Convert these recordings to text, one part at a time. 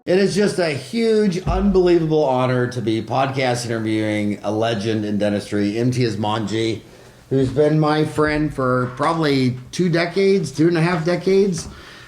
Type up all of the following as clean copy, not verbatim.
It is just a huge, unbelievable honor to be podcast interviewing a legend in dentistry, Imtiaz Manji, who's been my friend for probably 2.5 decades.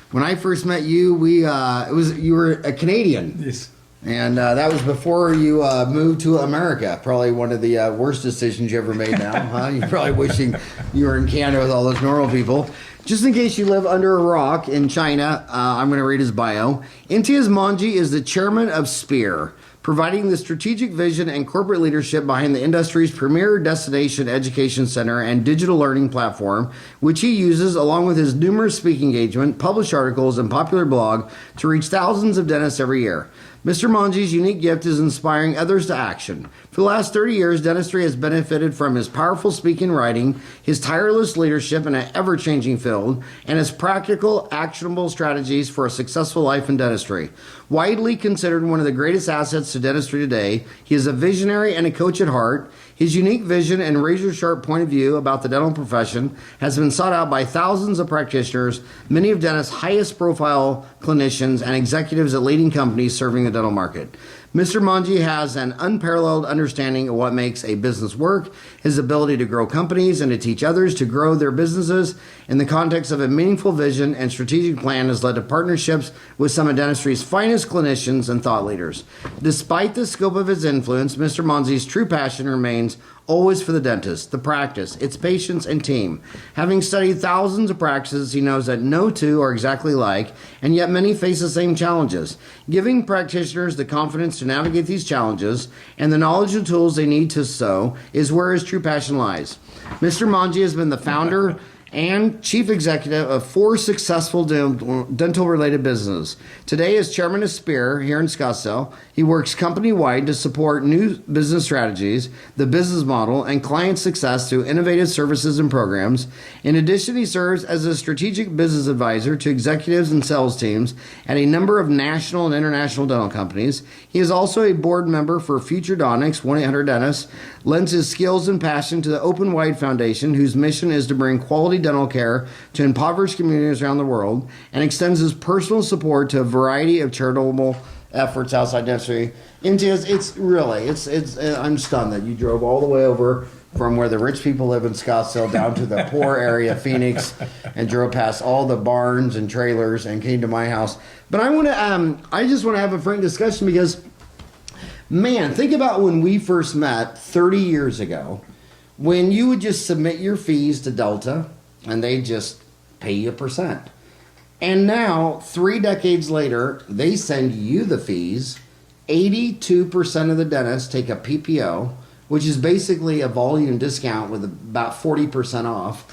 When I first met you, you were a Canadian. Yes. And that was before you moved to America. Probably one of the worst decisions you ever made now, huh? You're probably wishing you were in Canada with all those normal people. Just in case you live under a rock in China, I'm going to read his bio. Imtiaz Manji is the chairman of SPEAR, providing the strategic vision and corporate leadership behind the industry's premier destination education center and digital learning platform, which he uses along with his numerous speaking engagements, published articles, and popular blog to reach thousands of dentists every year. Mr. Manji's unique gift is inspiring others to action. For the last 30 years, dentistry has benefited from his powerful speaking and writing, his tireless leadership in an ever-changing field, and his practical, actionable strategies for a successful life in dentistry. Widely considered one of the greatest assets to dentistry today, he is a visionary and a coach at heart. His unique vision and razor-sharp point of view about the dental profession has been sought out by thousands of practitioners, many of dentists' highest-profile clinicians, and executives at leading companies serving the dental market. Mr. Manji has an unparalleled understanding of what makes a business work, his ability to grow companies and to teach others to grow their businesses in the context of a meaningful vision and strategic plan has led to partnerships with some of dentistry's finest clinicians and thought leaders. Despite the scope of his influence, Mr. Manji's true passion remains always for the dentist, the practice, its patients, and team. Having studied thousands of practices, he knows that no two are exactly alike, and yet many face the same challenges. Giving practitioners the confidence to navigate these challenges and the knowledge and tools they need to so is where his true passion lies. Mr. Manji has been the founder and chief executive of 4 successful dental-related businesses. Today, as chairman of SPEAR here in Scottsdale, he works company-wide to support new business strategies, the business model, and client success through innovative services and programs. In addition, he serves as a strategic business advisor to executives and sales teams at a number of national and international dental companies. He is also a board member for Future Donics, 1-800-Dentist, lends his skills and passion to the Open Wide Foundation, whose mission is to bring quality dental care to impoverished communities around the world, and extends his personal support to a variety of charitable efforts outside dentistry. Imtiaz, I'm stunned that you drove all the way over from where the rich people live in Scottsdale down to the poor area of Phoenix and drove past all the barns and trailers and came to my house. But I just want to have a frank discussion because, man, think about when we first met 30 years ago, when you would just submit your fees to Delta and they just pay you a percent. And now, 3 decades later, they send you the fees. 82% of the dentists take a PPO, which is basically a volume discount with about 40% off.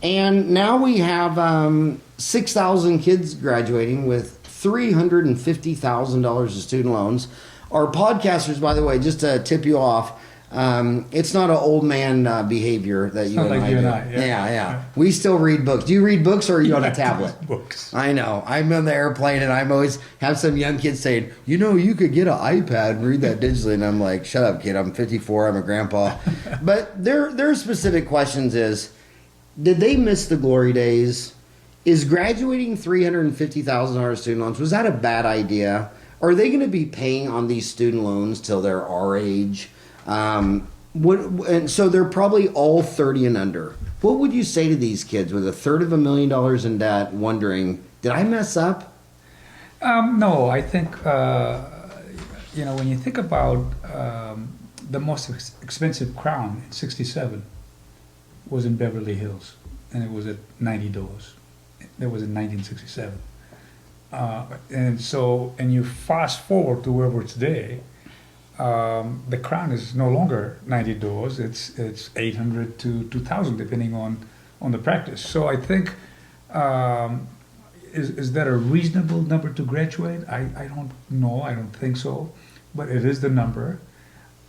And now we have 6,000 kids graduating with $350,000 of student loans. Our podcasters, by the way, just to tip you off, it's not an old man behavior that you and I do. Yeah. We still read books. Do you read books or are you on a tablet? Books. I know. I'm on the airplane and I'm always have some young kids saying, you could get an iPad and read that digitally. And I'm like, shut up, kid. I'm 54. I'm a grandpa. But their specific questions is, did they miss the glory days? Is graduating $350,000 student loans, was that a bad idea? Are they going to be paying on these student loans till they're our age? And so they're probably all 30 and under. What would you say to these kids with $350,000 in debt wondering, did I mess up? No, I think, when you think about the most expensive crown in 67 was in Beverly Hills, and it was at $90. That was in 1967. And you fast forward to where we're today, the crown is no longer $90. It's $800 to $2,000 depending on the practice. So I think is that a reasonable number to graduate? I don't know. I don't think so, but it is the number.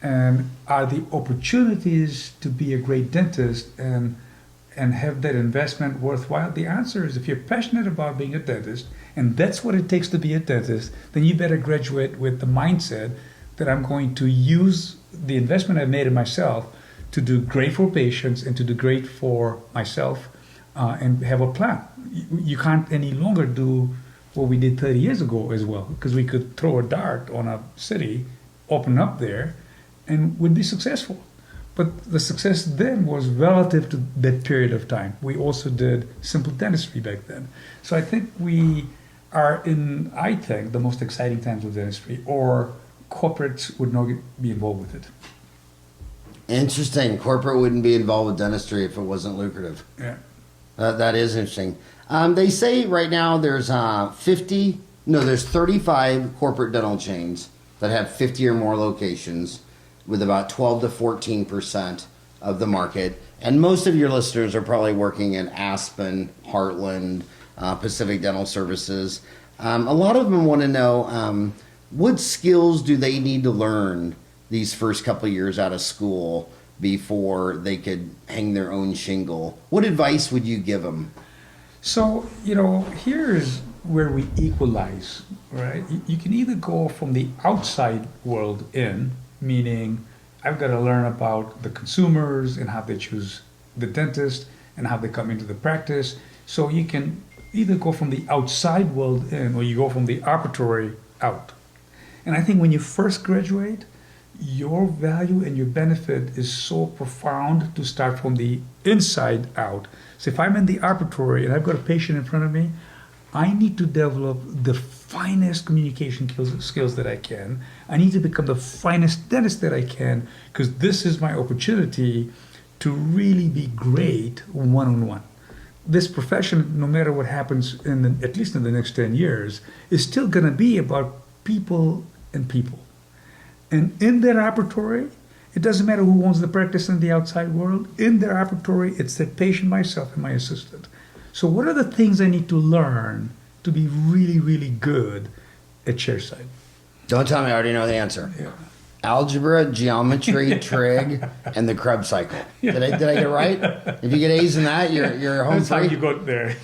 And are the opportunities to be a great dentist and have that investment worthwhile? The answer is if you're passionate about being a dentist and that's what it takes to be a dentist, then you better graduate with the mindset that I'm going to use the investment I've made in myself to do great for patients and to do great for myself and have a plan. You can't any longer do what we did 30 years ago as well, because we could throw a dart on a city, open up there, and would be successful. But the success then was relative to that period of time. We also did simple dentistry back then. So I think we are in, I think, the most exciting times of dentistry, or corporates would not be involved with it. Interesting. Corporate wouldn't be involved with dentistry if it wasn't lucrative. Yeah. That is interesting. They say right now there's 35 corporate dental chains that have 50 or more locations, with about 12 to 14% of the market. And most of your listeners are probably working in Aspen, Heartland, Pacific Dental Services. A lot of them want to know what skills do they need to learn these first couple of years out of school before they could hang their own shingle. What advice would you give them? So, here's where we equalize, right? You can either go from the outside world in, meaning I've got to learn about the consumers and how they choose the dentist and how they come into the practice. So you can either go from the outside world in, or you go from the operatory out. And I think when you first graduate, your value and your benefit is so profound to start from the inside out. So if I'm in the operatory and I've got a patient in front of me, I need to develop the finest communication skills that I can. I need to become the finest dentist that I can, because this is my opportunity to really be great one-on-one. This profession, no matter what happens, at least in the next 10 years, is still going to be about people and people. And in their operatory, it doesn't matter who owns the practice in the outside world. In their operatory, it's the patient, myself, and my assistant. So what are the things I need to learn to be really, really good at chairside? Don't tell me I already know the answer. Yeah. Algebra, geometry, trig, and the Krebs cycle. Did I get it right? If you get A's in that, you're home That's how free. you got there.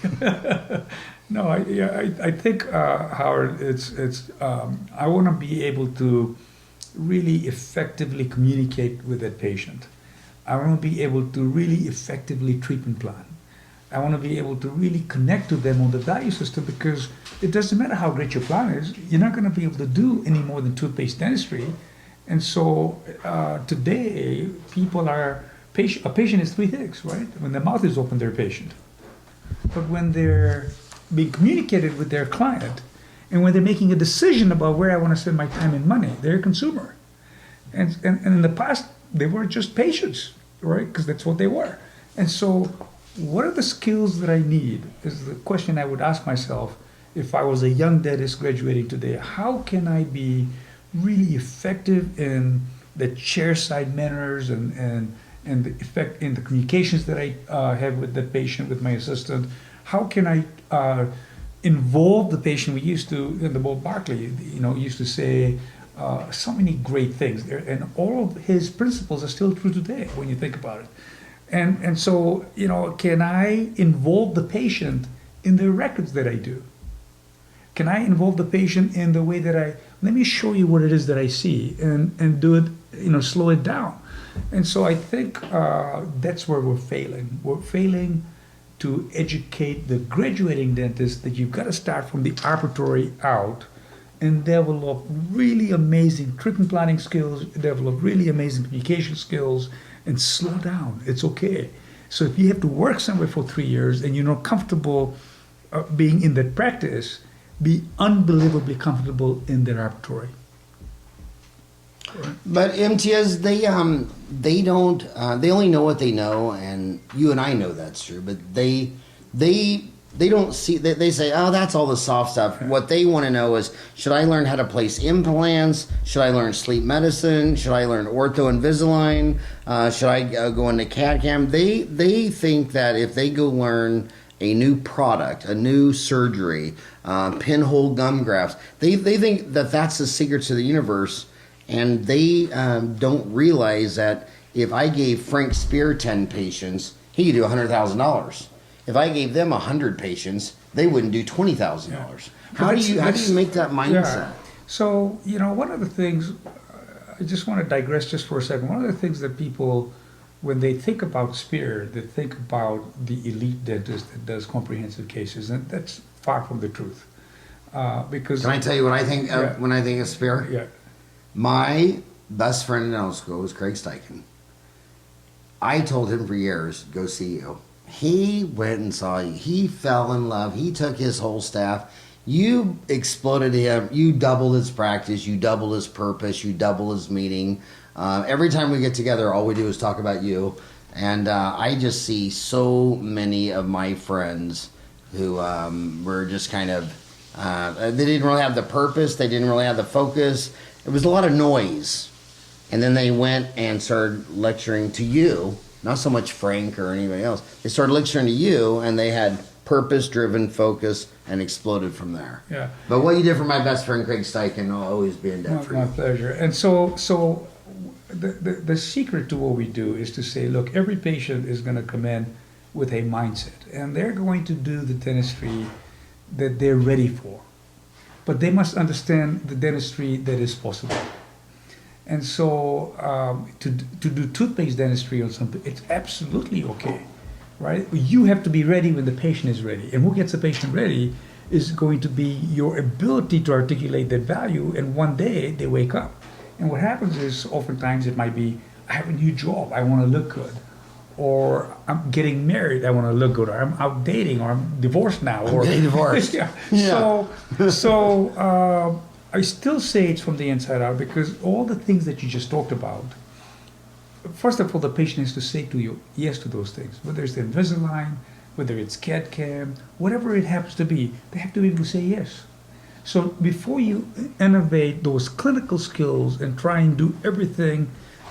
No, I think, Howard, I want to be able to really effectively communicate with that patient. I want to be able to really effectively treatment plan. I want to be able to really connect to them on the value system, because it doesn't matter how great your plan is, you're not going to be able to do any more than toothpaste dentistry. And so today, a patient is three things, right? When their mouth is open, they're a patient. But when they're being communicated with their client, and when they're making a decision about where I want to spend my time and money, they're a consumer. And in the past, they were just patients, right? Because that's what they were. And so what are the skills that I need is the question I would ask myself if I was a young dentist graduating today. How can I be really effective in the chairside manners and the effect in the communications that I have with the patient, with my assistant? How can I involve the patient? We used to, in the Bob Barkley, used to say so many great things there, and all of his principles are still true today when you think about it. And so, can I involve the patient in the records that I do? Can I involve the patient in the way that let me show you what it is that I see, and do it, slow it down. And so I think that's where we're failing. We're failing to educate the graduating dentist that you've got to start from the operatory out and develop really amazing treatment planning skills, develop really amazing communication skills, and slow down. It's okay. So if you have to work somewhere for 3 years and you're not comfortable being in that practice, be unbelievably comfortable in their operatory. But Imtiaz, they don't. They only know what they know, and you and I know that's true. But they don't see. They say, "Oh, that's all the soft stuff." What they want to know is, should I learn how to place implants? Should I learn sleep medicine? Should I learn ortho Invisalign? Should I go into CAD/CAM? They think that if they go learn a new product, a new surgery, pinhole gum grafts, they think that that's the secret to the universe. And they don't realize that if I gave Frank Spear 10 patients, he could do $100,000. If I gave them 100 patients, they wouldn't do $20,000. Yeah. How do you make that mindset? Yeah. So, one of the things, I just want to digress just for a second. One of the things that people, when they think about Spear, they think about the elite dentist that does comprehensive cases, and that's far from the truth. Because Can I tell you what I think Yeah. when I think of Spear? yeah, My best friend in dental school was Craig Steichen. I told him for years, go see you. He went and saw you. He fell in love. He took his whole staff. You exploded him. You doubled his practice. You doubled his purpose. You doubled his meaning. Every time we get together, all we do is talk about you. And I just see so many of my friends who were just kind of, they didn't really have the purpose. They didn't really have the focus. It was a lot of noise. And then they went and started lecturing to you, not so much Frank or anybody else. They started lecturing to you, and they had purpose-driven focus and exploded from there. yeah. But what you did for my best friend Craig Steichen, I'll always be in debt for My you. pleasure. And so the secret to what we do is to say, look, every patient is going to come in with a mindset, and they're going to do the dentistry that they're ready for. But they must understand the dentistry that is possible. And so to do toothpaste dentistry on something, it's absolutely okay, right? You have to be ready when the patient is ready. And what gets the patient ready is going to be your ability to articulate that value, and one day they wake up. And what happens is oftentimes it might be, I have a new job, I want to look good. Or I'm getting married, I want to look good. Or I'm out dating, or I'm divorced now. Or getting divorced. yeah. Yeah. So I still say it's from the inside out, because all the things that you just talked about, first of all, the patient has to say to you yes to those things. Whether it's the Invisalign, whether it's CAD-CAM, whatever it happens to be, they have to be able to say yes. So before you innovate those clinical skills and try and do everything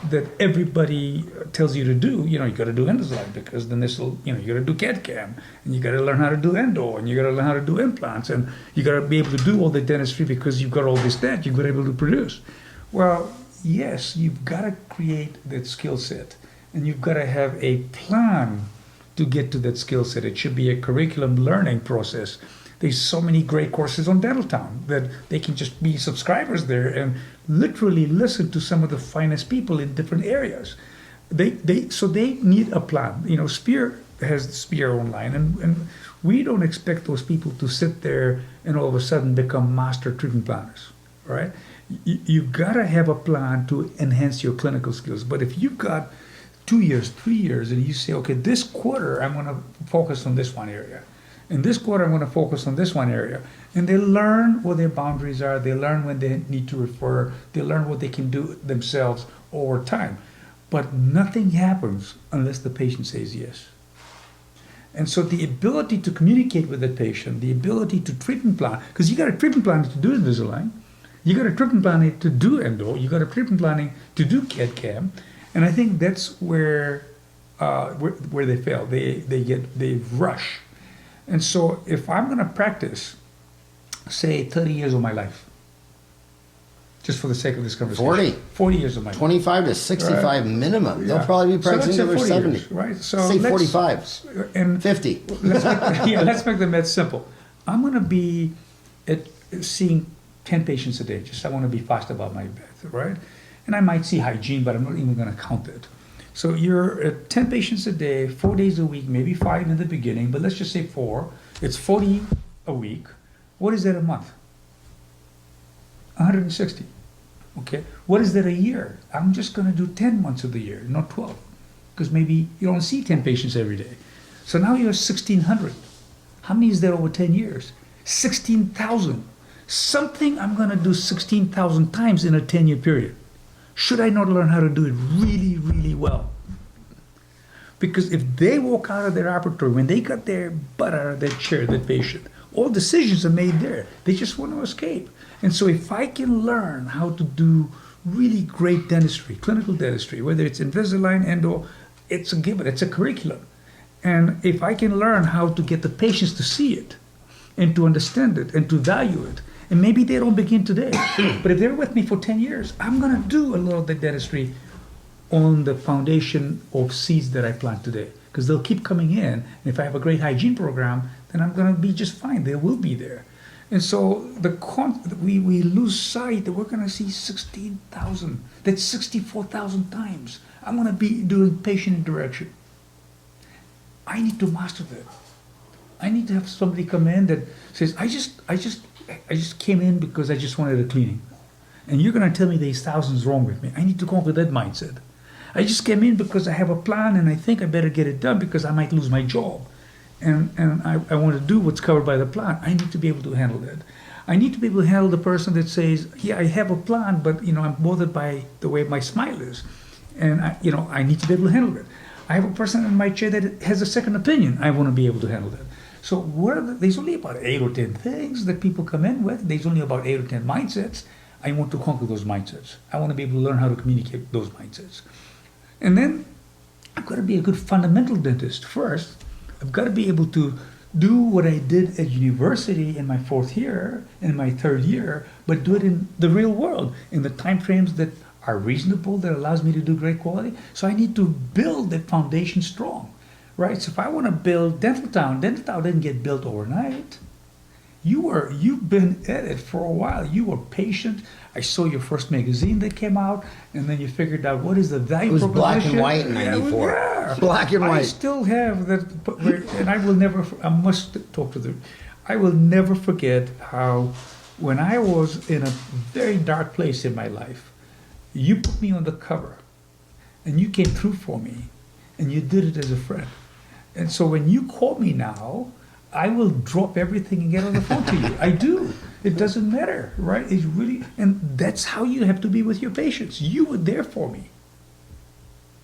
that everybody tells you to do, you got to do Invisalign, because then this will, you got to do CAD-CAM, and you got to learn how to do endo, and you got to learn how to do implants, and you got to be able to do all the dentistry because you've got all this that you've got to be able to produce. Well, yes, you've got to create that skill set, and you've got to have a plan to get to that skill set. It should be a curriculum learning process. There's so many great courses on Dental Town that they can just be subscribers there and literally listen to some of the finest people in different areas. So they need a plan. Spear has Spear Online, and we don't expect those people to sit there and all of a sudden become master treatment planners, right? You've got to have a plan to enhance your clinical skills. But if you've got 2 years, 3 years, and you say, okay, this quarter I'm going to focus on this one area. In this quarter, I'm going to focus on this one area. And they learn what their boundaries are. They learn when they need to refer. They learn what they can do themselves over time. But nothing happens unless the patient says yes. And so the ability to communicate with the patient, the ability to treatment plan, because you got a treatment plan to do Invisalign, you got a treatment plan to do endo, you got a treatment planning to do CAD-CAM, and I think that's where they fail. They rush. And so if I'm going to practice, say, 30 years of my life, just for the sake of this conversation. 40 years of my life. 25 to 65 Right. minimum. Yeah. They'll probably be So let's practicing say until they're 40 70. years, right? So Say let's- 45. And 50. let's make the math simple. I'm going to be seeing 10 patients a day. I want to be fast about my breath, right? And I might see hygiene, but I'm not even going to count it. So you're at 10 patients a day, 4 days a week, maybe 5 in the beginning, but let's just say 4. It's 40 a week. What is that a month? 160. Okay. What is that a year? I'm just going to do 10 months of the year, not 12, because maybe you don't see 10 patients every day. So now you're 1,600. How many is there over 10 years? 16,000. Something I'm going to do 16,000 times in a 10-year period. Should I not learn how to do it really, really well? Because if they walk out of their operatory, when they got their butt out of that chair, that patient, all decisions are made there. They just want to escape. And so if I can learn how to do really great dentistry, clinical dentistry, whether it's Invisalign, endo, it's a given, it's a curriculum. And if I can learn how to get the patients to see it and to understand it and to value it, and maybe they don't begin today, but if they're with me for 10 years, I'm going to do a lot of the dentistry on the foundation of seeds that I plant today, because they'll keep coming in. And if I have a great hygiene program, then I'm going to be just fine. They will be there. And so we lose sight that we're going to see 16,000. That's 64,000 times. I'm going to be doing patient interaction. I need to master that. I need to have somebody come in that says, I just came in because I just wanted a cleaning. And you're going to tell me there's thousands wrong with me. I need to conquer that mindset. I just came in because I have a plan and I think I better get it done because I might lose my job. And I want to do what's covered by the plan. I need to be able to handle that. I need to be able to handle the person that says, yeah, I have a plan, but I'm bothered by the way my smile is. And I need to be able to handle it. I have a person in my chair that has a second opinion. I want to be able to handle that. So there's only about 8 or 10 things that people come in with. There's only about 8 or 10 mindsets. I want to conquer those mindsets. I want to be able to learn how to communicate those mindsets. And then I've got to be a good fundamental dentist first. I've got to be able to do what I did at university in my 4th year, in my 3rd year, but do it in the real world, in the time frames that are reasonable, that allows me to do great quality. So I need to build that foundation strong, right? So if I want to build Dental Town didn't get built overnight. You've been at it for a while. You were patient. I saw your first magazine that came out, and then you figured out what is the value proposition. It was black and white in '94. Yeah. Black and white. I still have that, and I must talk to them. I will never forget how, when I was in a very dark place in my life, you put me on the cover, and you came through for me, and you did it as a friend. And so when you call me now, I will drop everything and get on the phone to you. I do. It doesn't matter, right? It's really, and that's how you have to be with your patients. You were there for me.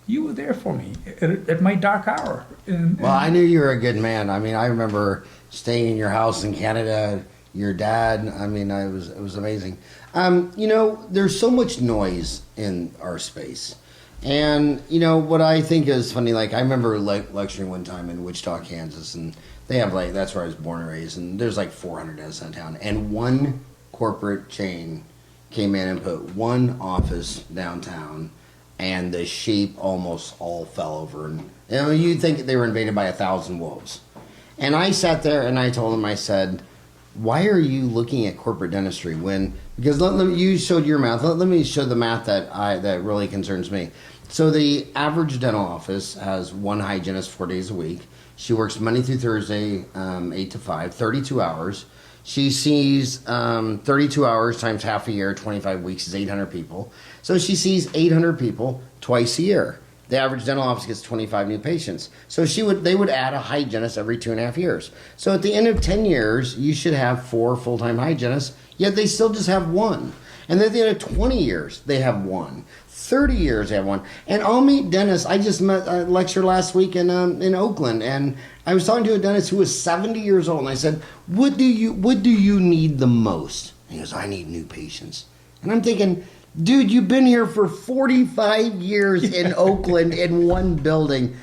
You were there for me at my dark hour. Well, I knew you were a good man. I mean, I remember staying in your house in Canada. Your dad. I mean, it was amazing. There's so much noise in our space. And, what I think is funny, like, I remember lecturing one time in Wichita, Kansas, and they have, that's where I was born and raised, and there's 400 dentists in town. And one corporate chain came in and put one office downtown, and the sheep almost all fell over. And, you'd think they were invaded by 1,000 wolves. And I sat there and I told them, I said, why are you looking at corporate dentistry because you showed your math. Let me show the math that really concerns me. So the average dental office has one hygienist 4 days a week. She works Monday through Thursday, 8 to 5, 32 hours. She sees 32 hours times half a year, 25 weeks is 800 people. So she sees 800 people twice a year. The average dental office gets 25 new patients. So they would add a hygienist every 2.5 years. So at the end of 10 years, you should have 4 full-time hygienists, yet they still just have 1. And then at the end of 20 years, they have 1. 30 years, they have 1. And I'll meet dentists. I just met a lecture last week in Oakland, and I was talking to a dentist who was 70 years old, and I said, what do you need the most? And he goes, I need new patients. And I'm thinking, dude, you've been here for 45 years in Oakland in one building.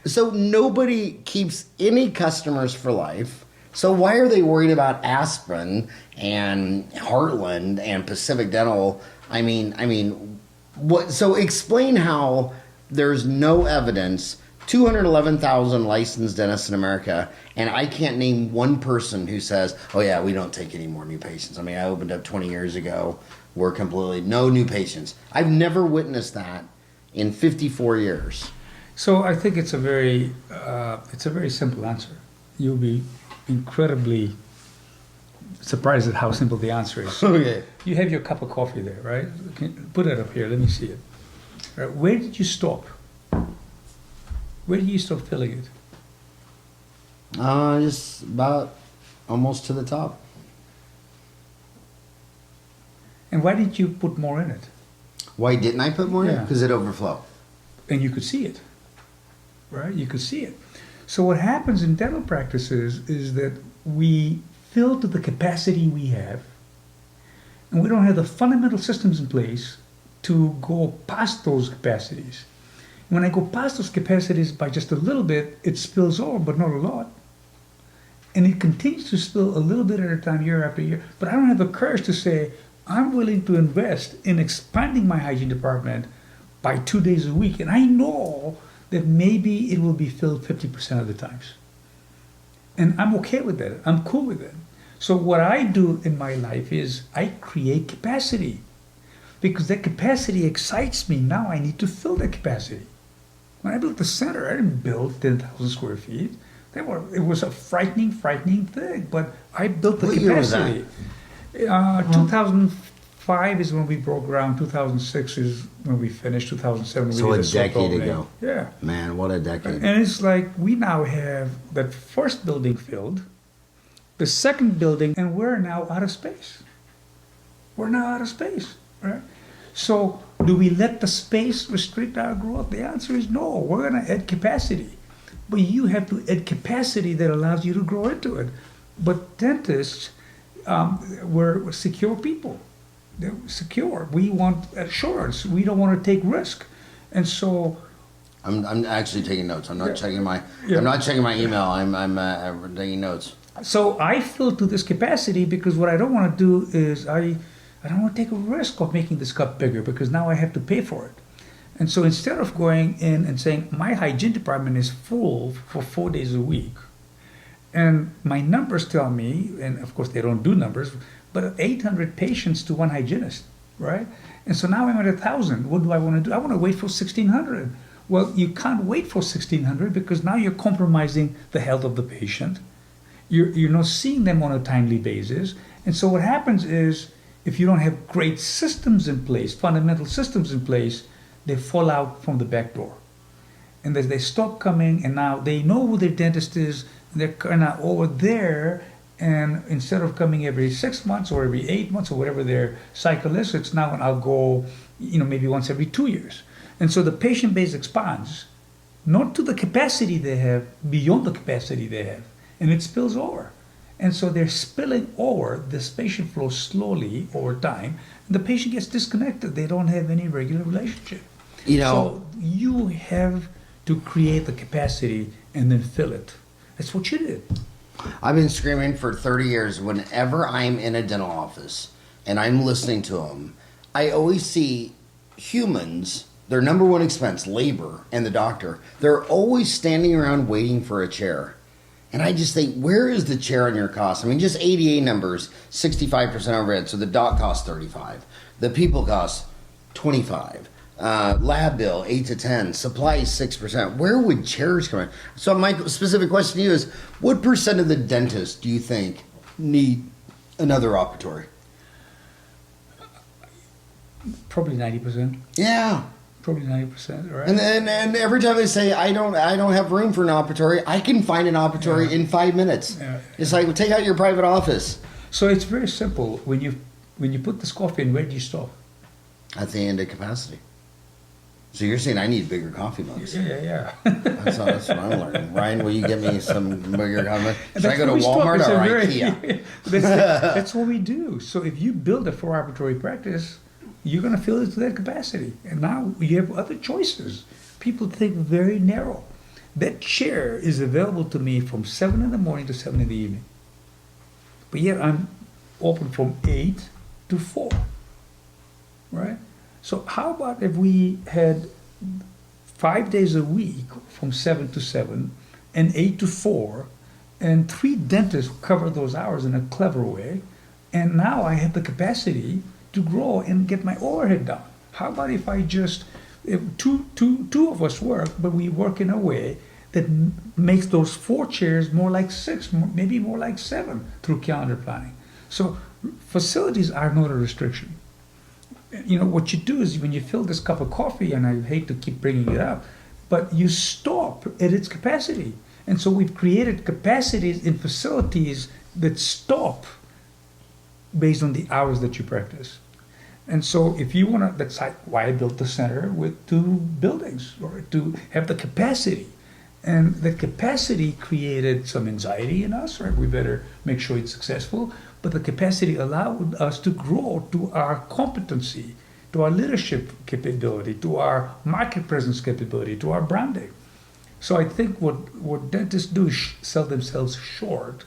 So nobody keeps any customers for life. So why are they worried about Aspen and Heartland and Pacific Dental? I mean, what? So explain how there's no evidence. 211,000 licensed dentists in America, and I can't name one person who says, oh yeah, we don't take any more new patients. I mean, I opened up 20 years ago. We're completely no new patients. I've never witnessed that in 54 years. So I think it's a very simple answer. You'll be incredibly surprised at how simple the answer is. Okay. You have your cup of coffee there, right? Put it up here. Let me see it. Right. Where did you stop? Where did you stop filling it? Just about almost to the top. And why didn't you put more in it? Why didn't I put more in? Yeah. Because it overflowed. And you could see it, right? You could see it. So what happens in dental practices is that we fill to the capacity we have, and we don't have the fundamental systems in place to go past those capacities. When I go past those capacities by just a little bit, it spills over, but not a lot. And it continues to spill a little bit at a time, year after year. But I don't have the courage to say, I'm willing to invest in expanding my hygiene department by 2 days a week. And I know that maybe it will be filled 50% of the times. And I'm okay with that. I'm cool with it. So what I do in my life is I create capacity. Because that capacity excites me. Now I need to fill that capacity. When I built the center, I didn't build 10,000 square feet. It was a frightening thing, but I built the What year was that? capacity. 2005 is when we broke ground. 2006 is when we finished. 2007 we So did a soft decade opening. ago. Yeah. Man, what a decade. And it's like we now have that first building filled, the second building, and we're now out of space. We're now out of space, right? So do we let the space restrict our growth? The answer is no. We're going to add capacity. But you have to add capacity that allows you to grow into it. But dentists, we're secure people. They're secure. We want assurance. We don't want to take risk. And so I'm actually taking notes. I'm not Yeah. checking my. Yeah. I'm not checking my email. I'm taking notes. So I fill to this capacity because what I don't want to do is I don't want to take a risk of making this cup bigger because now I have to pay for it. And so instead of going in and saying my hygiene department is full for 4 days a week, and my numbers tell me, and of course they don't do numbers, but 800 patients to one hygienist, right? And so now I'm at 1,000. What do I want to do? I want to wait for 1,600. Well, you can't wait for 1,600 because now you're compromising the health of the patient. You're not seeing them on a timely basis. And so what happens is if you don't have great systems in place, fundamental systems in place, they fall out from the back door. And they stop coming, and now they know who their dentist is, and they're kind of over there, and instead of coming every 6 months or every 8 months or whatever their cycle is, it's now I'll go, maybe once every 2 years. And so the patient base expands, not to the capacity they have, beyond the capacity they have, and it spills over. And so they're spilling over, this patient flow slowly over time, and the patient gets disconnected. They don't have any regular relationship. So you have to create the capacity and then fill it. That's what you did. I've been screaming for 30 years. Whenever I'm in a dental office and I'm listening to them, I always see humans, their number one expense, labor, and the doctor. They're always standing around waiting for a chair. And I just think, where is the chair on your cost? I mean, just ADA numbers, 65% overhead. So the doc costs 35. The people cost 25. Lab bill 8 to 10. Supplies 6%. Where would chairs come in? So my specific question to you is, what percent of the dentists do you think need another operatory? Probably 90%. Yeah. Probably 90%, right? And every time they say I don't have room for an operatory, I can find an operatory in 5 minutes. Yeah. It's like, well, take out your private office. So it's very simple. When you put this coffee in, where do you stop? At the end of capacity. So you're saying I need bigger coffee mugs? Yeah. That's what I'm learning. Ryan, will you get me some bigger coffee mugs? Should I That's go to where we stop. Walmart It's or a very- IKEA? That's what we do. So if you build a 4-operatory practice, you're going to fill it to that capacity. And now you have other choices. People think very narrow. That chair is available to me from 7 in the morning to 7 in the evening. But yet I'm open from 8 to 4. Right? So how about if we had 5 days a week from 7 to 7 and 8 to 4, and 3 dentists cover those hours in a clever way, and now I have the capacity to grow and get my overhead down. How about if two of us work, but we work in a way that makes those 4 chairs more like 6, maybe more like 7 through calendar planning. So facilities are not a restriction. What you do is when you fill this cup of coffee, and I hate to keep bringing it up, but you stop at its capacity. And so we've created capacities in facilities that stop based on the hours that you practice. And so if you want to, that's why I built the center with 2 buildings, or to have the capacity. And the capacity created some anxiety in us, right? We better make sure it's successful. But the capacity allowed us to grow to our competency, to our leadership capability, to our market presence capability, to our branding. So I think what dentists do is sell themselves short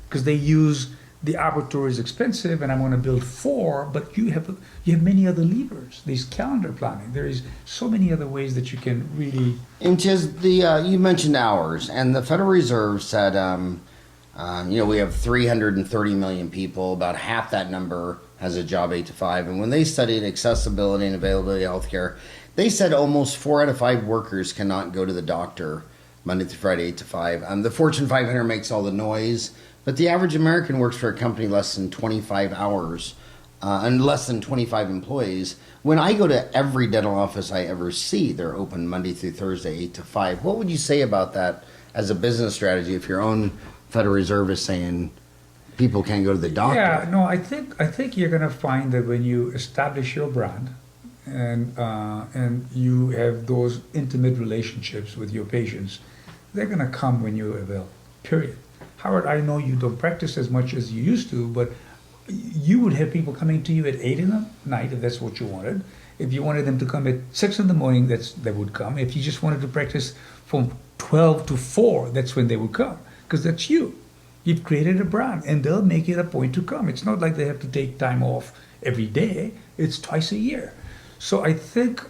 because they use the operatory is expensive and I want to build 4, but you have many other levers. There's calendar planning. There is so many other ways that you can really. Imtiaz, you mentioned hours, and the Federal Reserve said, we have 330 million people. About half that number has a job 8 to 5. And when they studied accessibility and availability of healthcare, they said almost 4 out of 5 workers cannot go to the doctor Monday through Friday, 8 to 5. The Fortune 500 makes all the noise, but the average American works for a company less than 25 hours and less than 25 employees. When I go to every dental office I ever see, they're open Monday through Thursday, 8 to 5. What would you say about that as a business strategy if your own Federal Reserve is saying people can't go to the doctor? Yeah, no, I think you're gonna find that when you establish your brand and you have those intimate relationships with your patients, they're gonna come when you're available. Period. Howard, I know you don't practice as much as you used to, but you would have people coming to you at 8 in the night if that's what you wanted. If you wanted them to come at 6 in the morning, they would come. If you just wanted to practice from 12 to 4, that's when they would come, because that's you. You've created a brand, and they'll make it a point to come. It's not like they have to take time off every day. It's twice a year. So I think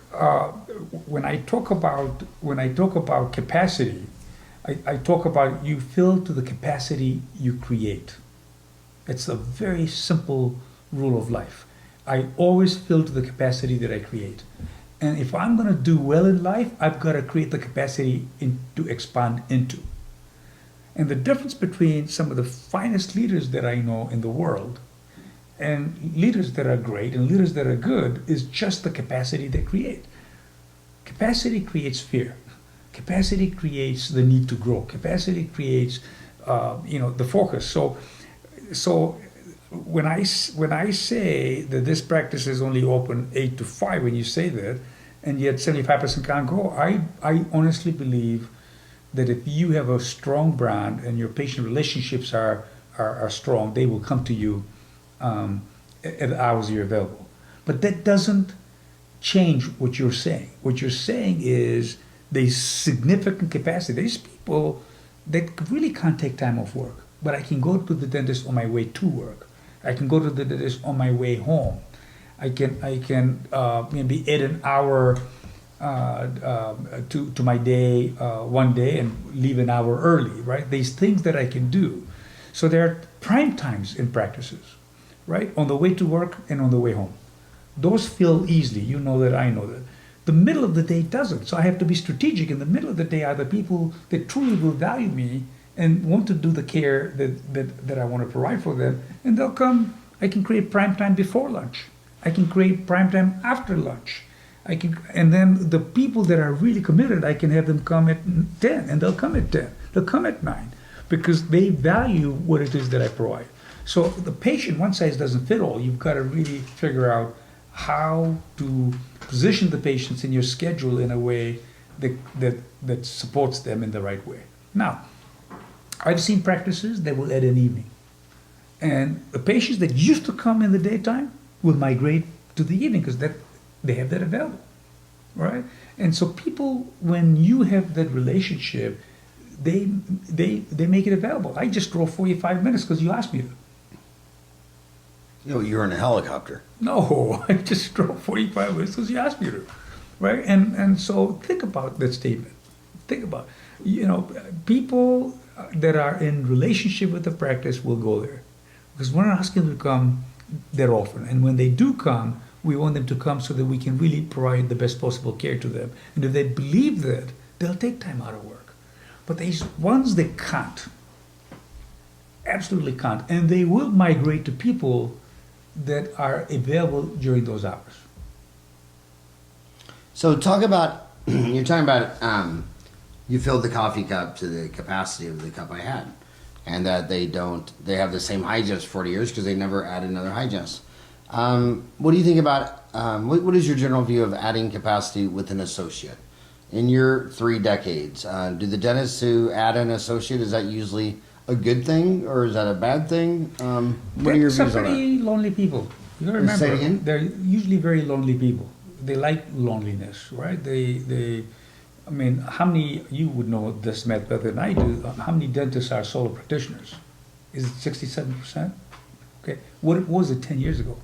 when I talk about capacity, I talk about you fill to the capacity you create. It's a very simple rule of life. I always fill to the capacity that I create. And if I'm going to do well in life, I've got to create the capacity to expand into. And the difference between some of the finest leaders that I know in the world and leaders that are great and leaders that are good is just the capacity they create. Capacity creates fear. Capacity creates the need to grow. Capacity creates, the focus. So when I say that this practice is only open 8 to 5, when you say that, and yet 75% can't go, I honestly believe that if you have a strong brand and your patient relationships are strong, they will come to you at the hours you're available. But that doesn't change what you're saying. What you're saying is there's significant capacity. There's people that really can't take time off work, but I can go to the dentist on my way to work. I can go to the dentist on my way home. I can maybe add an hour to my day one day and leave an hour early, right? There's things that I can do. So there are prime times in practices, right? On the way to work and on the way home. Those fill easily. You know that, I know that. The middle of the day doesn't. So I have to be strategic. In the middle of the day are the people that truly will value me and want to do the care that I want to provide for them. And they'll come. I can create prime time before lunch. I can create prime time after lunch. And then the people that are really committed, I can have them come at 10, and they'll come at 10. They'll come at 9 because they value what it is that I provide. So the patient, one size doesn't fit all. You've got to really figure out how to position the patients in your schedule in a way that supports them in the right way. Now, I've seen practices that will add an evening. And the patients that used to come in the daytime will migrate to the evening because they have that available, right? And so people, when you have that relationship, they make it available. I just drove 45 minutes because you asked me to. You're in a helicopter. No, I just drove 45 minutes because you asked me to, right? And so think about that statement. Think about, people that are in relationship with the practice will go there because we're not asking them to come that often. And when they do come, we want them to come so that we can really provide the best possible care to them. And if they believe that, they'll take time out of work. But there's ones that can't, absolutely can't, and they will migrate to people that are available during those hours. So you're talking about you filled the coffee cup to the capacity of the cup I had, and that they have the same hygienist for 40 years because they never add another hygienist. What do you think about, what is your general view of adding capacity with an associate? In your 3 decades, do the dentists who add an associate, is that usually a good thing or is that a bad thing? What are your views on Some pretty lonely people. You gotta remember, Say it again? they're usually very lonely people. They like loneliness, right? How many, you would know this math better than I do, how many dentists are solo practitioners? Is it 67%? Okay, what was it 10 years ago?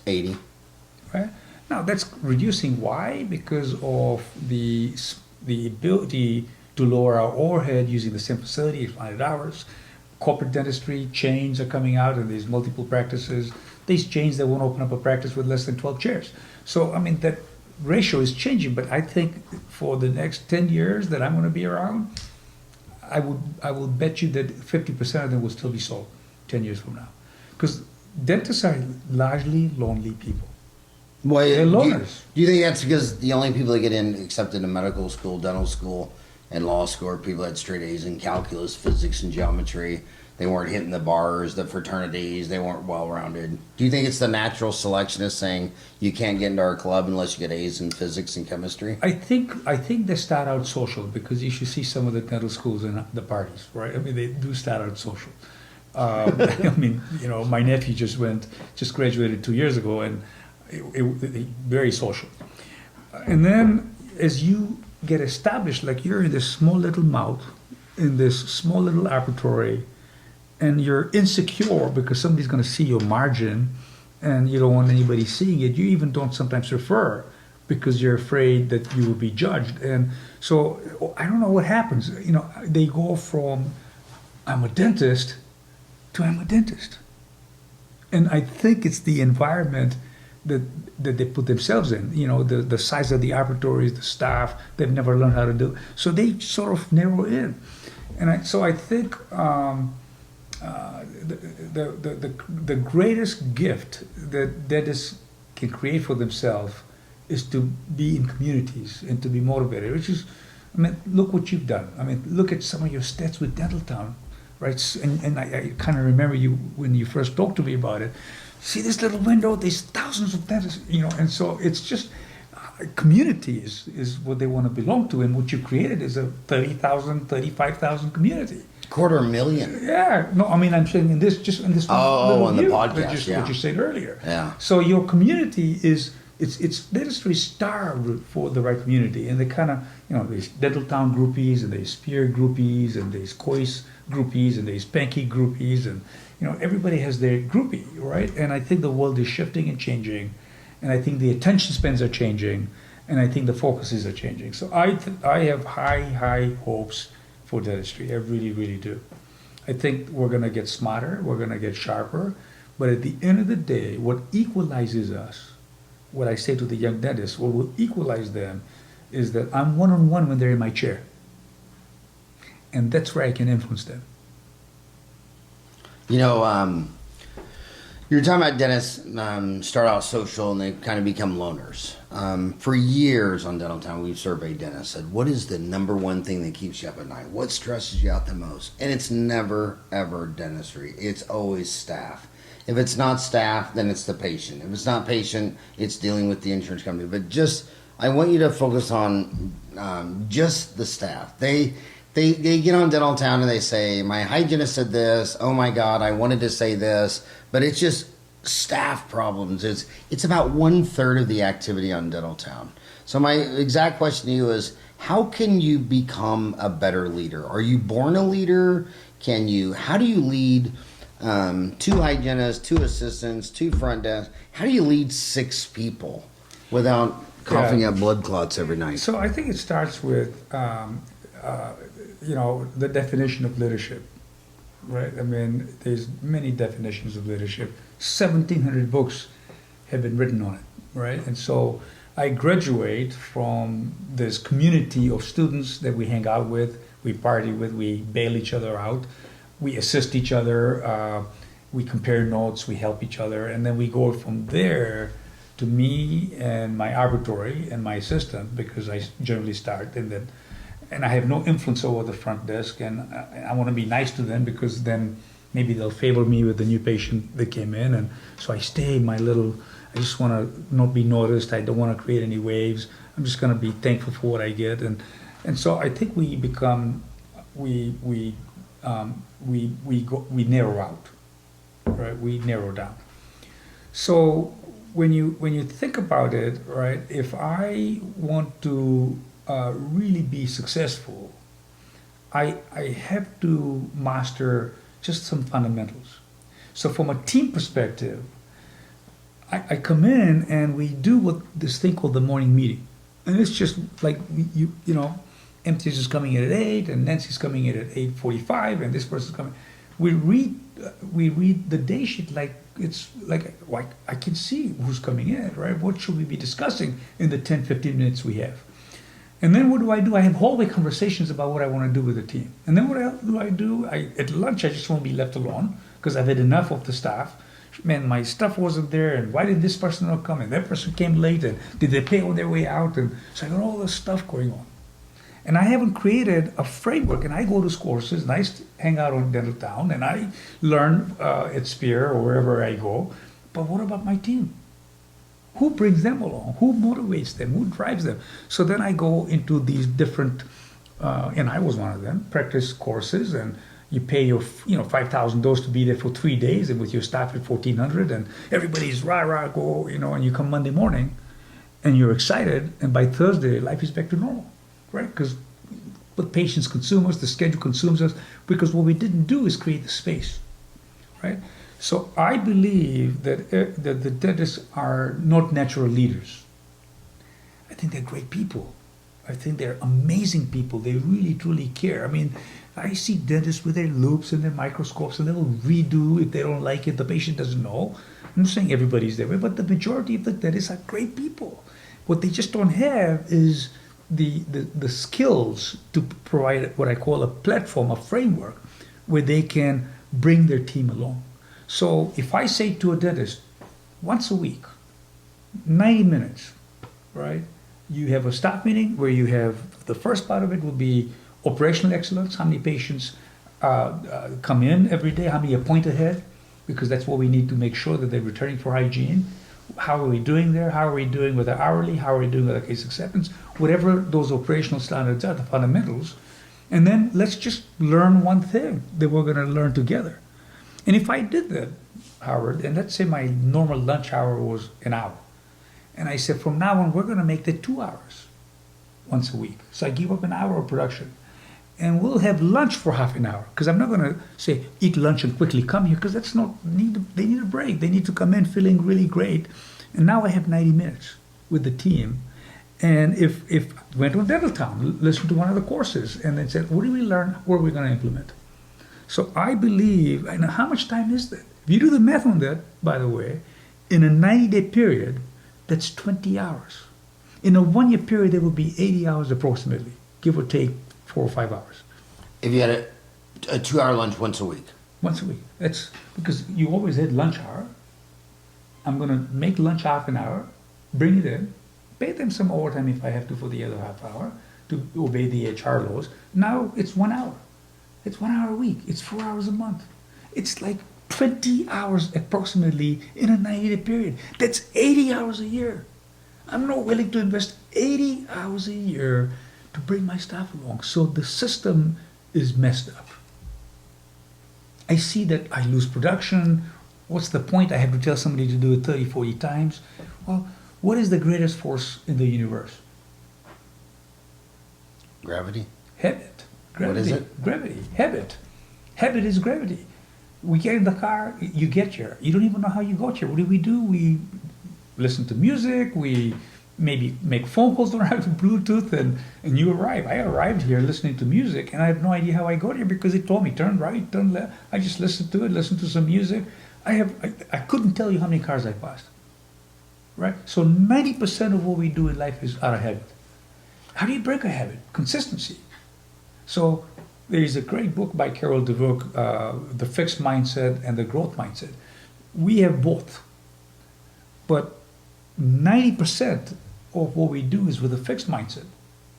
80. Right? Now that's reducing. Why? Because of the ability to lower our overhead using the same facility, expanded hours. Corporate dentistry chains are coming out, and there's multiple practices. These chains that won't open up a practice with less than 12 chairs. So ratio is changing, but I think for the next 10 years that I'm going to be around, I will bet you that 50% of them will still be sold 10 years from now. Because dentists are largely lonely people. Well, They're loners. do you think that's because the only people that get in accepted to medical school, dental school, and law school are people that had straight A's in calculus, physics, and geometry? They weren't hitting the bars, the fraternities. They weren't well-rounded. Do you think it's the natural selectionist saying you can't get into our club unless you get A's in physics and chemistry? I think they start out social because you should see some of the dental schools in the parties, right? I mean, they do start out social. I mean, my nephew just graduated 2 years ago, and it very social. And then as you get established, like you're in this small little mouth, in this small little laboratory, and you're insecure because somebody's going to see your margin, and you don't want anybody seeing it. You even don't sometimes refer because you're afraid that you will be judged. And so I don't know what happens. They go from I'm a dentist to I'm a dentist. And I think it's the environment that they put themselves in, the size of the operatories, the staff, they've never learned how to do. So they sort of narrow in. And I think the greatest gift that dentists can create for themselves is to be in communities and to be motivated, which is, look what you've done. Look at some of your stats with Dental Town, right? And I kind of remember you when you first talked to me about it. See this little window, there's thousands of dentists, and so it's just, community is what they want to belong to, and what you created is a 30,000, 35,000 community. 250,000. Yeah, no, I'm saying in this on the podcast, what you said earlier. Yeah. So your community it's dentistry starved for the right community, and they kind of, there's Dental Town groupies, and there's Spear groupies, and there's Kois groupies, and there's Panky groupies, and everybody has their groupie, right? And I think the world is shifting and changing, and I think the attention spans are changing, and I think the focuses are changing. So I have high hopes for dentistry. I really, really do. I think we're going to get smarter, we're going to get sharper, but at the end of the day, what equalizes us, what I say to the young dentists, what will equalize them is that I'm one-on-one when they're in my chair. And that's where I can influence them. You're talking about dentists start out social and they kind of become loners. For years on Dental Town, we've surveyed dentists, said, what is the number one thing that keeps you up at night? What stresses you out the most? And it's never, ever dentistry. It's always staff. If it's not staff, then it's the patient. If it's not patient, it's dealing with the insurance company. But I want you to focus on just the staff. They get on Dental Town and they say, my hygienist said this, oh my God, I wanted to say this, but it's just staff problems. It's about 1/3 of the activity on Dental Town. So my exact question to you is, how can you become a better leader? Are you born a leader? How do you lead 2 hygienists, 2 assistants, 2 front desks? How do you lead 6 people without coughing up blood clots every night? So I think it starts with, the definition of leadership, right? There's many definitions of leadership. 1,700 books have been written on it, right? And so I graduate from this community of students that we hang out with, we party with, we bail each other out, we assist each other, we compare notes, we help each other, and then we go from there to me and my operatory and my assistant, because I generally start, and I have no influence over the front desk, and I want to be nice to them because then maybe they'll favor me with the new patient that came in, and so I stay in my little, I just want to not be noticed, I don't want to create any waves, I'm just going to be thankful for what I get, and so I think we become, we narrow out, right? We narrow down. So when you think about it, right, if I want to really be successful, I have to master just some fundamentals. So from a team perspective, I come in and we do this thing called the morning meeting, and it's just like Imtiaz is coming in at 8, and Nancy's coming in at 8:45, and this person's coming. we read the day sheet like it's like I can see who's coming in, right? What should we be discussing in the 10, 15 minutes we have? And then what do? I have hallway conversations about what I want to do with the team. And then what else do? At lunch, I just won't be left alone because I've had enough of the staff. Man, my stuff wasn't there, and why did this person not come? And that person came late, and did they pay on their way out? And so I got all this stuff going on. And I haven't created a framework, and I go to courses, and I hang out on Dental Town, and I learn at Spear or wherever I go. But what about my team? Who brings them along? Who motivates them? Who drives them? So then I go into these different, and I was one of them, practice courses, and you pay your, $5,000 to be there for 3 days, and with your staff at $1,400, and everybody's rah go, and you come Monday morning, and you're excited, and by Thursday life is back to normal, right? Because what patients consume us, the schedule consumes us, because what we didn't do is create the space, right? So I believe that the dentists are not natural leaders. I think they're great people. I think they're amazing people. They really, truly care. I mean, I see dentists with their loupes and their microscopes, and they'll redo if they don't like it. The patient doesn't know. I'm not saying everybody's that way, but the majority of the dentists are great people. What they just don't have is the skills to provide what I call a platform, a framework, where they can bring their team along. So if I say to a dentist, once a week, 90 minutes, right? You have a staff meeting where you have, the first part of it will be operational excellence, how many patients come in every day, how many appoint ahead, because that's what we need to make sure that they're returning for hygiene. How are we doing there? How are we doing with our hourly? How are we doing with our case acceptance? Whatever those operational standards are, the fundamentals. And then let's just learn one thing that we're going to learn together. And if I did that, Howard, and let's say my normal lunch hour was an hour, and I said from now on we're going to make that 2 hours once a week. So I give up an hour of production, and we'll have lunch for half an hour, because I'm not going to say eat lunch and quickly come here, because that's not need. They need a break. They need to come in feeling really great. And now I have 90 minutes with the team. And if went to Dental Town, listened to one of the courses, and then said, what did we learn? What are we going to implement? So I believe, and how much time is that? If you do the math on that, by the way, in a 90-day period, that's 20 hours. In a 1 year period, there will be 80 hours approximately, give or take 4 or 5 hours. If you had a 2-hour lunch once a week. Once a week. That's because you always had lunch hour. I'm going to make lunch half an hour, bring it in, pay them some overtime if I have to for the other half hour to obey the HR laws. Now it's 1 hour. It's 1 hour a week. It's 4 hours a month. It's like 20 hours approximately in a 90-day period. That's 80 hours a year. I'm not willing to invest 80 hours a year to bring my staff along. So the system is messed up. I see that I lose production. What's the point? I have to tell somebody to do it 30, 40 times. Well, what is the greatest force in the universe? Gravity? Habit. Gravity. What is it? Gravity. Habit. Habit is gravity. We get in the car, you get here. You don't even know how you got here. What do? We listen to music, we maybe make phone calls, don't have Bluetooth, and you arrive. I arrived here listening to music, and I have no idea how I got here because it told me, turn right, turn left. I just listened to it, listened to some music. I couldn't tell you how many cars I passed. Right? So 90% of what we do in life is out of habit. How do you break a habit? Consistency. So there is a great book by Carol DeVook, The Fixed Mindset and the Growth Mindset. We have both. But 90% of what we do is with a fixed mindset.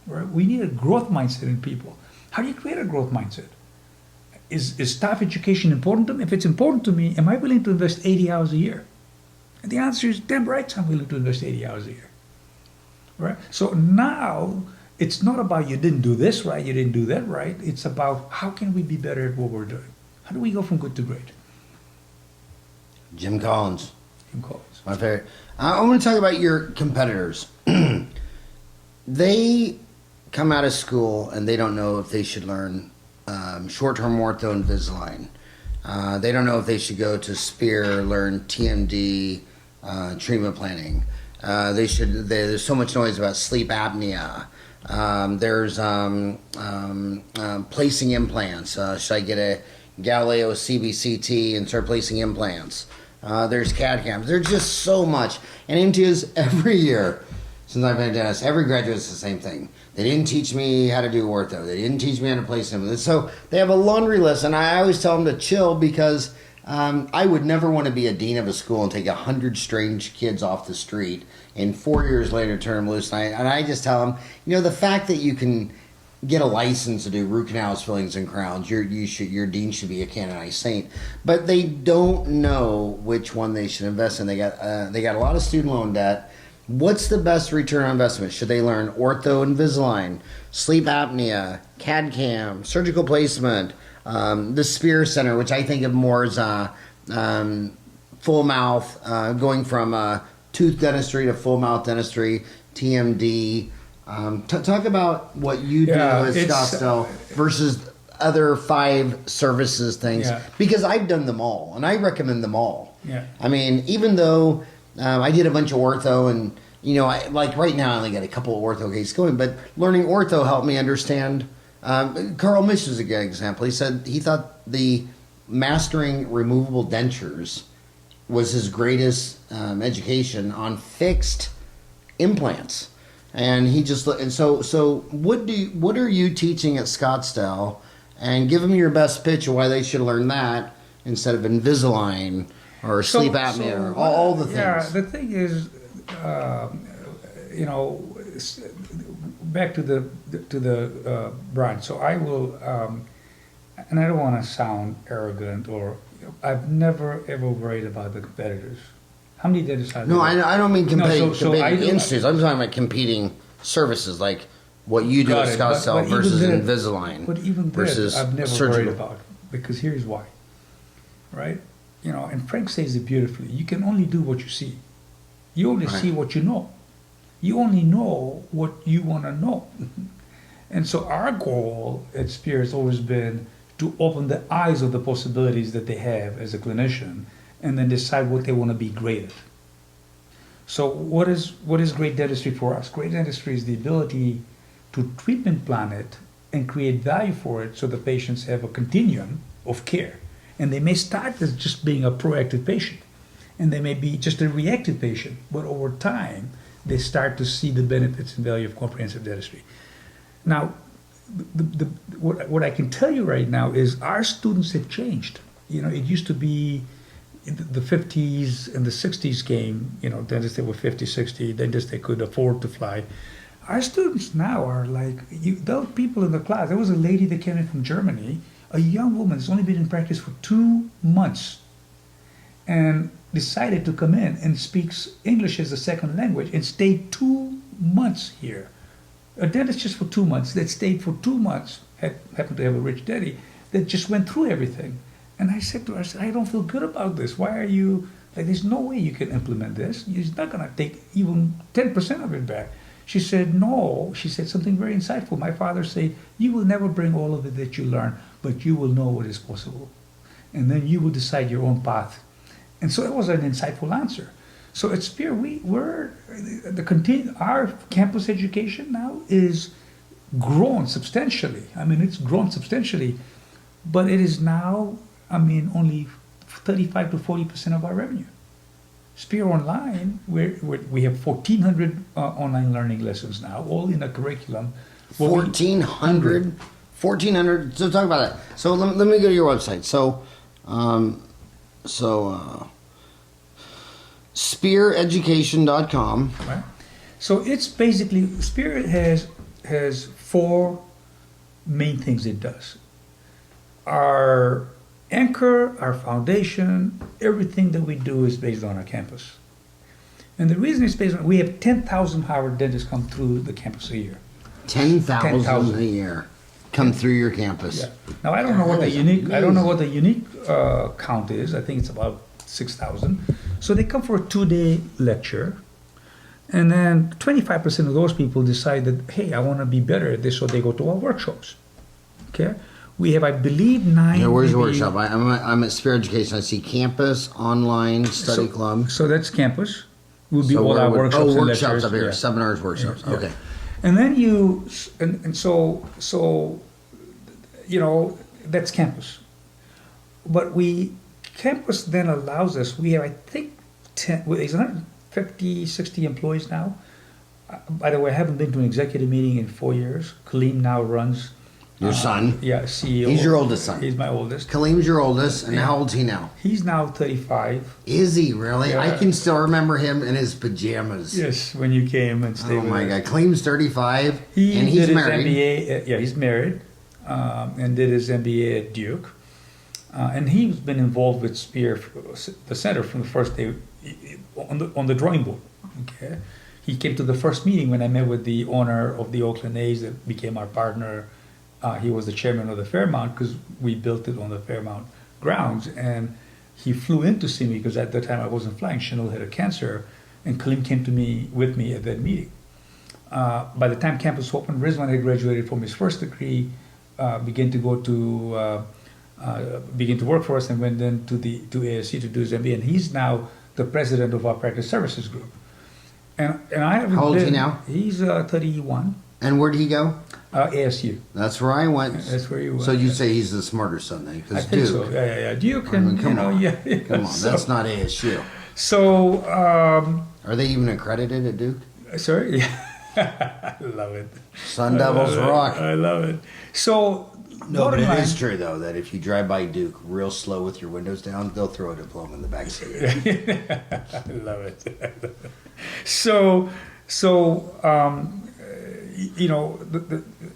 Right? We need a growth mindset in people. How do you create a growth mindset? Is staff education important to me? If it's important to me, am I willing to invest 80 hours a year? And the answer is damn right I'm willing to invest 80 hours a year. Right? So now it's not about you didn't do this right, you didn't do that right. It's about how can we be better at what we're doing? How do we go from good to great? Jim Collins. Jim Collins. My favorite. I want to talk about your competitors. They come out of school and they don't know if they should learn short-term ortho and Invisalign. They don't know if they should go to Spear, learn TMD, treatment planning. There's so much noise about sleep apnea. There's placing implants. Should I get Galileo CBCT and start placing implants. There's CAD cams. There's just so much. And Imtiaz, every year since I've been a dentist, every graduate is the same thing. They didn't teach me how to do ortho. They didn't teach me how to place implants. So they have a laundry list, and I always tell them to chill because I would never want to be a dean of a school and take 100 strange kids off the street and 4 years later turn them loose. And I just tell them, the fact that you can get a license to do root canals, fillings, and crowns, your dean should be a canonized saint. But they don't know which one they should invest in. They got a lot of student loan debt. What's the best return on investment? Should they learn ortho, Invisalign, sleep apnea, CAD cam, surgical placement, the Spear Center, which I think of more as full mouth, going from tooth dentistry to full mouth dentistry, TMD. Talk about what you do at Scottsdale versus other 5 services things, because I've done them all and I recommend them all. Yeah. I mean, even though I did a bunch of ortho and like right now I only got a couple of ortho cases going, but learning ortho helped me understand. Carl Misch is a good example. He said he thought the mastering removable dentures was his greatest education on fixed implants. And he just so what are you teaching at Scottsdale? And give them your best pitch of why they should learn that instead of Invisalign or sleep apnea or all the things. Yeah, the thing is, back to the branch. So I will, and I don't want to sound arrogant or I've never ever worried about the competitors. How many dentists are there? No, I don't mean competing I institutes. I'm talking about competing services, like what you do at Scottsdale versus Invisalign. But even versus I've never surgical. worried about, because here's why, right? And Frank says it beautifully. You can only do what you see. You only see what you know. You only know what you want to know. And so our goal at Spear has always been to open the eyes of the possibilities that they have as a clinician, and then decide what they want to be great at. So what is great dentistry for us? Great dentistry is the ability to treatment plan it and create value for it so the patients have a continuum of care. And they may start as just being a proactive patient, and they may be just a reactive patient, but over time, they start to see the benefits and value of comprehensive dentistry. Now, what I can tell you right now is our students have changed. It used to be in the 50s and the 60s came, dentists that were 50, 60, dentists that could afford to fly. Our students now are like, those people in the class. There was a lady that came in from Germany, a young woman that's only been in practice for 2 months, and decided to come in and speaks English as a second language and stayed 2 months here. A dentist just for 2 months that stayed for 2 months, happened to have a rich daddy, that just went through everything. And I said to her, I don't feel good about this. Why are you, there's no way you can implement this. You're not going to take even 10% of it back. She said, no. She said something very insightful. My father said, you will never bring all of it that you learn, but you will know what is possible. And then you will decide your own path. And so it was an insightful answer. So at Spear, our campus education now is grown substantially. It's grown substantially, but it is now, only 35 to 40% of our revenue. Spear Online, we have 1,400 online learning lessons now, all in a curriculum. 1,400? 1,400. So talk about that. So let me go to your website. So speareducation.com. Right. So it's basically, Spear has 4 main things it does. Our anchor, our foundation, everything that we do is based on our campus. And the reason it's based on, we have 10,000 Harvard dentists come through the campus a year. 10,000 a year come through your campus. Yeah. Now I don't know what the unique count is. I think it's about 6,000. So they come for a 2-day lecture, and then 25% of those people decide that, hey, I want to be better at this, so they go to our workshops. Okay. We have, I believe, 9. Yeah, where's the workshop? I'm at Spear Education. I see campus, online, study club. So that's campus. Will be all our workshops and workshops lectures. up here, seminars, workshops. Yeah. Okay. And then so that's campus. but campus then allows us, we have, I think, 10, well, there's 150, 60 employees now. By the way, I haven't been to an executive meeting in 4 years. Kaleem now runs. Your son? Yeah, CEO. He's your oldest son. He's my oldest. Kaleem's your oldest, and how old's he now? He's now 35. Is he really? Yeah. I can still remember him in his pajamas. Yes, when you came and stayed Oh with my us. God. Kaleem's 35, He and he's did married. his MBA. Yeah, he's married, and did his MBA at Duke. And he's been involved with Spear, the center, from the first day on the drawing board. Okay, he came to the first meeting when I met with the owner of the Oakland A's that became our partner. He was the chairman of the Fairmount because we built it on the Fairmount grounds, and he flew in to see me because at the time I wasn't flying. Chanel had a cancer, and Kaleem came to me with me at that meeting. By the time campus opened, Rizwan had graduated from his first degree, began to work for us, and went then to ASC to do his MBA. And he's now the president of our practice services group. And I haven't How old is he been- now? He's 31. And where'd he go? ASU. That's where I went. That's where you went. So you say he's the smarter son then? I Because think Duke. so. Yeah. Duke I mean, and come on. yeah. Come on, So- that's not ASU. So, Are they even accredited at Duke? sorry. Yeah. I love it. Sun Devils rock. I love it. So, No, but bottom it line- is true though that if you drive by Duke real slow with your windows down, they'll throw a diploma in the back seat. I love it. So,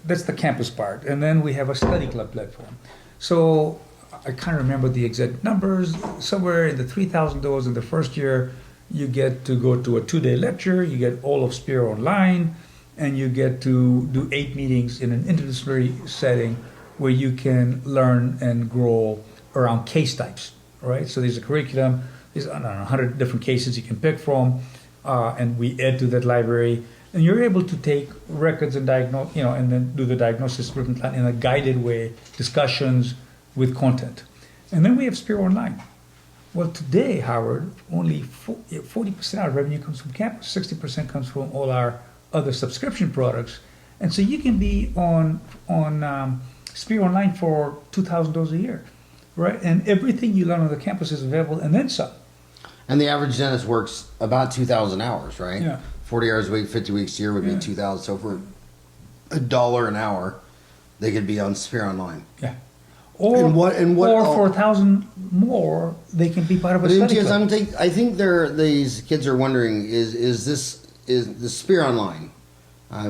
that's the campus part, and then we have a study club platform. So I can't remember the exact numbers. Somewhere in the $3,000 in the first year, you get to go to a 2-day lecture. You get all of Spear online, and you get to do 8 meetings in an interdisciplinary setting where you can learn and grow around case types. Right. So there's a curriculum. There's 100 different cases you can pick from, and we add to that library. And you're able to take records and diagnose, and then do the diagnosis treatment plan in a guided way, discussions with content. And then we have Spear Online. Well, today, Howard, only 40% of our revenue comes from campus, 60% comes from all our other subscription products. And so you can be on Spear Online for $2,000 a year, right? And everything you learn on the campus is available, and then some. And the average dentist works about 2,000 hours, right? Yeah. 40 hours a week, 50 weeks a year would be Yeah. 2,000. So for $1 an hour, they could be on Sphere Online. Yeah. Or, And what- or for 1,000 more, they can be part of a But study Imtiaz, club. I think these kids are wondering: is the Sphere Online,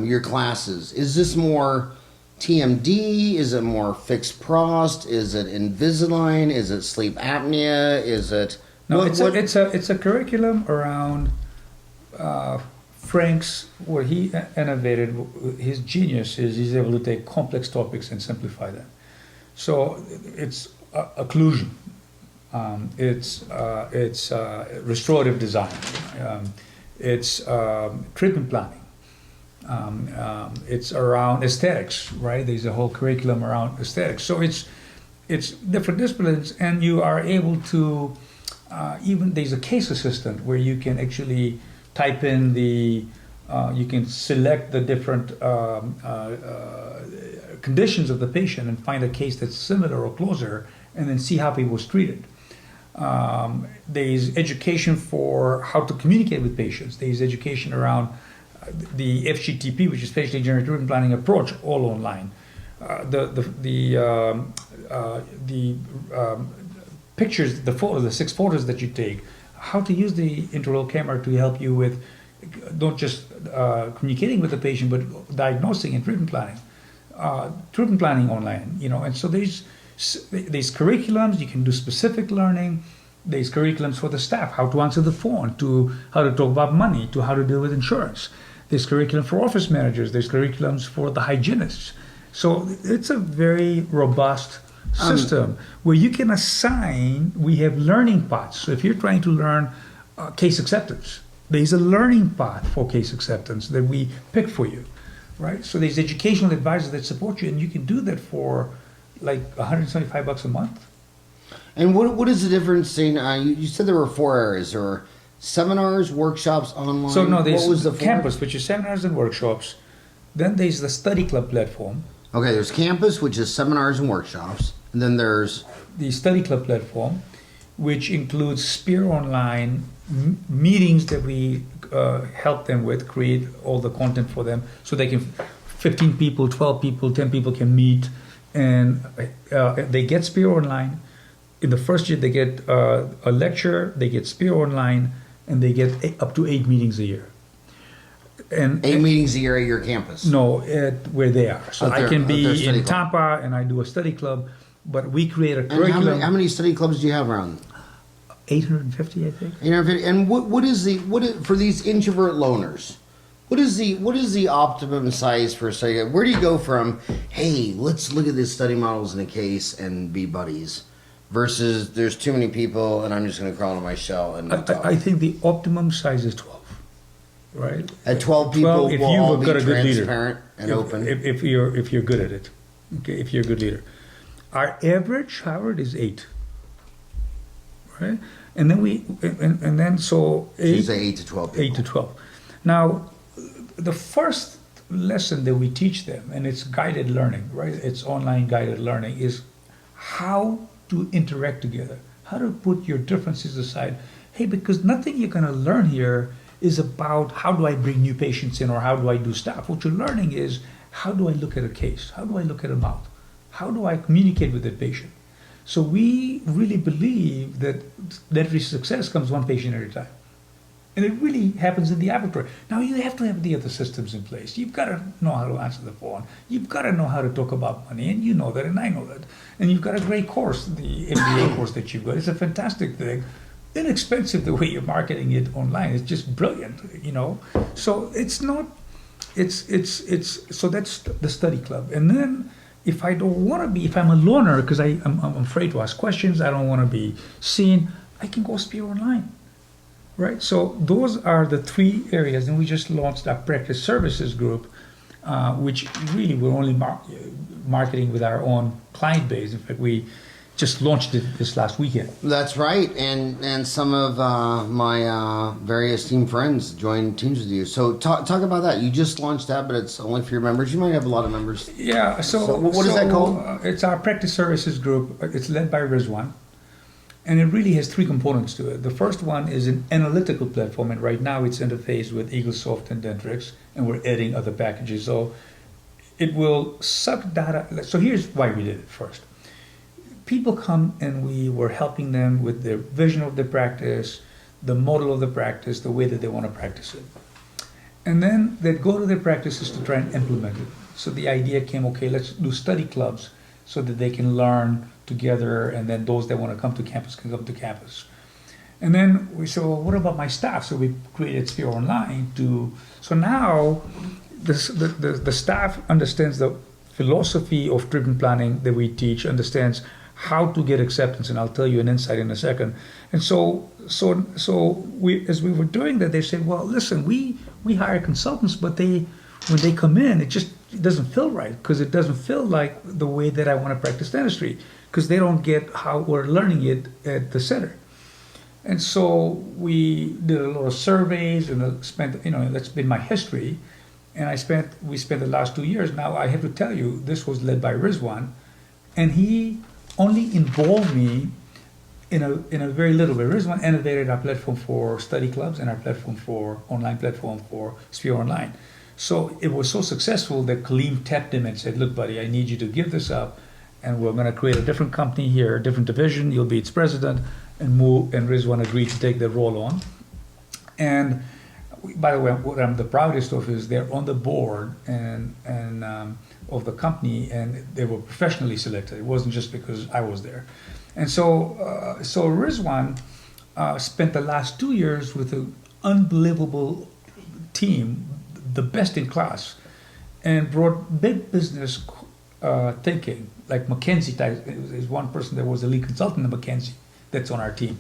your classes? Is this more TMD? Is it more fixed prost? Is it Invisalign? Is it sleep apnea? Is it No, what- it's a curriculum around Frank's, where he innovated. His genius is he's able to take complex topics and simplify them. So it's occlusion, it's restorative design, it's treatment planning, it's around aesthetics, right? There's a whole curriculum around aesthetics. So it's different disciplines, and you are able to even there's a case assistant where you can actually type in you can select the different conditions of the patient and find a case that's similar or closer, and then see how he was treated. There's education for how to communicate with patients. There's education around the FGTP, which is facially generated treatment planning approach, all online. The pictures, the 6 photos that you take, how to use the intraoral camera to help you with not just communicating with the patient, but diagnosing and treatment planning online. And so there's curriculums. You can do specific learning. There's curriculums for the staff, how to answer the phone, to how to talk about money, to how to deal with insurance. There's curriculum for office managers. There's curriculums for the hygienists. So it's a very robust system where you can assign. We have learning paths. So if you're trying to learn case acceptance, there's a learning path for case acceptance that we pick for you, right? So there's educational advisors that support you, and you can do that for like $175 a month. And what is the difference in? You said there were 4 areas. There were seminars, workshops, online. So no, there's what was the campus, which is seminars and workshops. Then there's the study club platform. Okay, there's campus, which is seminars and workshops. And then there's the study club platform, which includes Spear Online meetings that we help them with, create all the content for them, so they can 15 people, 12 people, 10 people can meet, and they get Spear Online. In the first year, they get a lecture, they get Spear Online, and they get up to 8 meetings a year. And 8 meetings a year at your campus. No, at where they are. So I can be in club. Tampa and I do a study club, but we create a And curriculum. how many study clubs do you have around? 850, I think. 850. And what is for these introvert loners? What is the optimum size for a study club? Where do you go from, hey, let's look at these study models in a case and be buddies, versus there's too many people and I'm just going to crawl into my shell and talk? I think the optimum size is 12, right? At 12 people, if will you've all be got a good leader, transparent and open. If you're good at it, okay. If you're a good leader, our average, Howard, is 8, right? And then so you say 8 to 12 people. 8 to 12. Now, the first lesson that we teach them, and it's guided learning, right? It's online guided learning, is how to interact together, how to put your differences aside. Hey, because nothing you're going to learn here is about how do I bring new patients in or how do I do stuff. What you're learning is how do I look at a case? How do I look at a mouth? How do I communicate with that patient? So we really believe that dentistry success comes one patient at a time. And it really happens in the laboratory. Now you have to have the other systems in place. You've got to know how to answer the phone. You've got to know how to talk about money, and you know that, and I know that. And you've got a great course, the MBA course that you've got. It's a fantastic thing. Inexpensive the way you're marketing it online. It's just brilliant, you know. So it's not. So that's the study club. And then if I don't want to be, if I'm a loner because I'm afraid to ask questions, I don't want to be seen, I can go Spear Online. Right, so those are the 3 areas, and we just launched our practice services group, which really we're only marketing with our own client base. In fact, we just launched it this last weekend. That's right, and some of my very esteemed friends joined teams with you. So talk about that. You just launched that, but it's only for your members. You might have a lot of members. Yeah. So what is that called? It's our practice services group. It's led by Rizwan. And it really has 3 components to it. The first one is an analytical platform, and right now it's interfaced with Eaglesoft and Dentrix, and we're adding other packages. So it will suck data. So here's why we did it first. People come and we were helping them with their vision of their practice, the model of the practice, the way that they want to practice it. And then they'd go to their practices to try and implement it. So the idea came, okay, let's do study clubs so that they can learn together, and then those that want to come to campus can come to campus. And then we said, well, what about my staff? So we created Spear Online so now the staff understands the philosophy of treatment planning that we teach, understands how to get acceptance, and I'll tell you an insight in a second. And so we, as we were doing that, they said, well, listen, we hire consultants, but when they come in, it doesn't feel right, because it doesn't feel like the way that I want to practice dentistry, because they don't get how we're learning it at the center. And so we did a lot of surveys and spent, that's been my history. And we spent the last 2 years. Now I have to tell you, this was led by Rizwan, and he only involved me in a very little way. Rizwan innovated our platform for study clubs and our online platform for Spear Online. So it was so successful that Kaleem tapped him and said, look, buddy, I need you to give this up, and we're going to create a different company here, a different division. You'll be its president, and Rizwan agreed to take the role on. And by the way, what I'm the proudest of is they're on the board and of the company, and they were professionally selected. It wasn't just because I was there. And so Rizwan spent the last 2 years with an unbelievable team, the best in class, and brought big business thinking, like McKinsey type. Is one person that was the lead consultant at McKinsey that's on our team,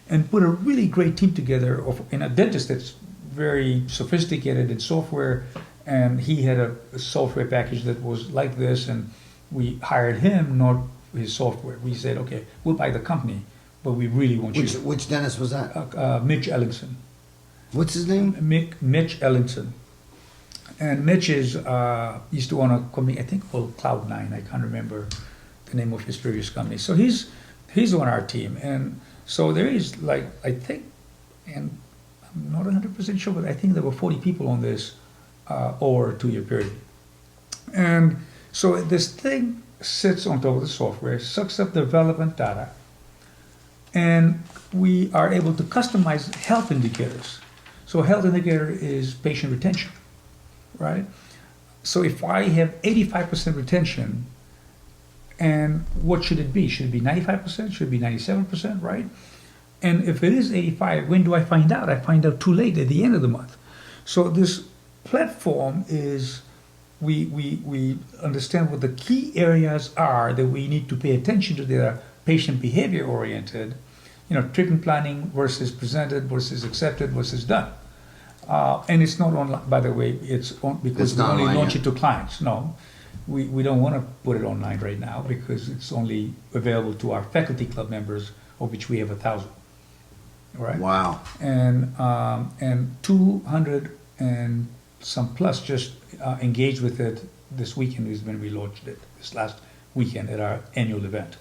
and put a really great team together in a dentist that's very sophisticated in software, and he had a software package that was like this, and we hired him, not his software. We said, okay, we'll buy the company, but we really want you. Which dentist was that? Mitch Ellingson. What's his name? Mitch Ellingson. And Mitch used to own a company, I think called Cloud9. I can't remember the name of his previous company. So he's on our team, and so there is like I think, and I'm not 100% sure, but I think there were 40 people on this over a 2-year period. And so this thing sits on top of the software, sucks up the relevant data, and we are able to customize health indicators. So a health indicator is patient retention, right? So if I have 85% retention, and what should it be? Should it be 95%? Should it be 97%, right? And if it is 85, when do I find out? I find out too late at the end of the month. So this platform is, we understand what the key areas are that we need to pay attention to. That are patient behavior oriented, treatment planning versus presented versus accepted versus done. And it's not online, by the way, it's on because we only launch it to clients. No, we don't want to put it online right now because it's only available to our faculty club members, of which we have 1,000. Right. Wow. And 200 and some plus just engaged with it this weekend is when we launched it, this last weekend at our annual event.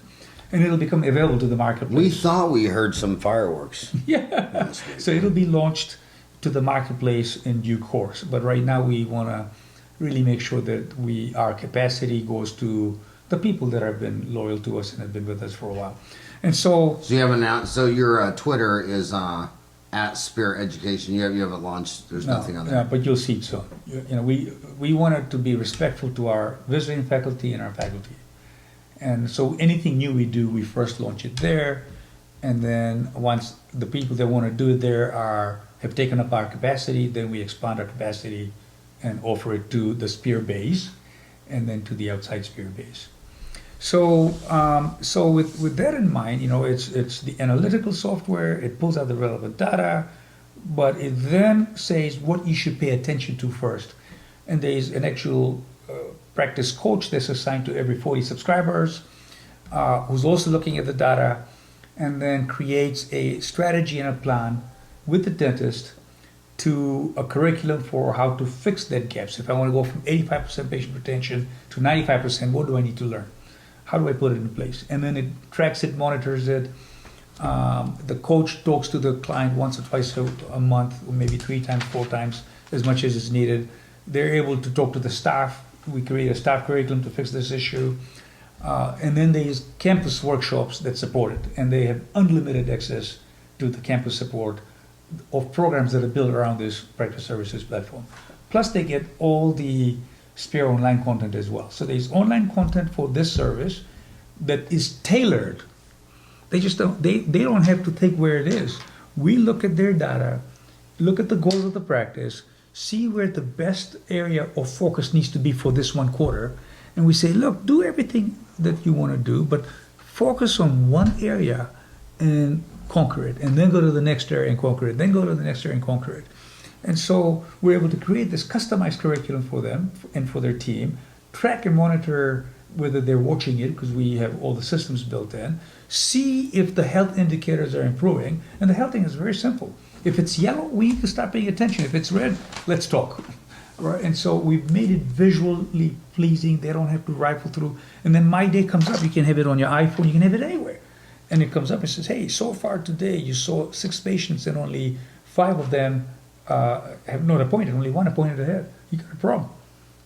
And it'll become available to the marketplace. We thought we heard some fireworks. Yeah. So it'll be launched to the marketplace in due course. But right now we want to really make sure that our capacity goes to the people that have been loyal to us and have been with us for a while. And so you haven't announced. So your Twitter is at Spirit Education. You haven't launched. There's nothing on there. Yeah, but you'll see it soon. We wanted to be respectful to our visiting faculty and our faculty, and so anything new we do, we first launch it there, and then once the people that want to do it there have taken up our capacity, then we expand our capacity and offer it to the Spear base, and then to the outside Spear base. So with that in mind, it's the analytical software. It pulls out the relevant data, but it then says what you should pay attention to first. And there's an actual practice coach that's assigned to every 40 subscribers, who's also looking at the data, and then creates a strategy and a plan with the dentist to a curriculum for how to fix that gap. So if I want to go from 85% patient retention to 95%, what do I need to learn? How do I put it in place? And then it tracks it, monitors it. The coach talks to the client once or twice a month, or maybe 3 times, 4 times, as much as is needed. They're able to talk to the staff. We create a staff curriculum to fix this issue. And then there's campus workshops that support it. And they have unlimited access to the campus support of programs that are built around this practice services platform. Plus they get all the Spear online content as well. So there's online content for this service that is tailored. They don't have to think where it is. We look at their data, look at the goals of the practice, see where the best area of focus needs to be for this one quarter, and we say, look, do everything that you want to do, but focus on one area and conquer it, and then go to the next area and conquer it, then go to the next area and conquer it. And so we're able to create this customized curriculum for them and for their team, track and monitor whether they're watching it because we have all the systems built in, see if the health indicators are improving. And the health thing is very simple. If it's yellow, we need to start paying attention. If it's red, let's talk. Right? And so we've made it visually pleasing. They don't have to rifle through. And then My Day comes up. You can have it on your iPhone. You can have it anywhere. And it comes up and says, hey, so far today you saw 6 patients and only 5 of them have not appointed, only 1 appointed ahead. You got a problem.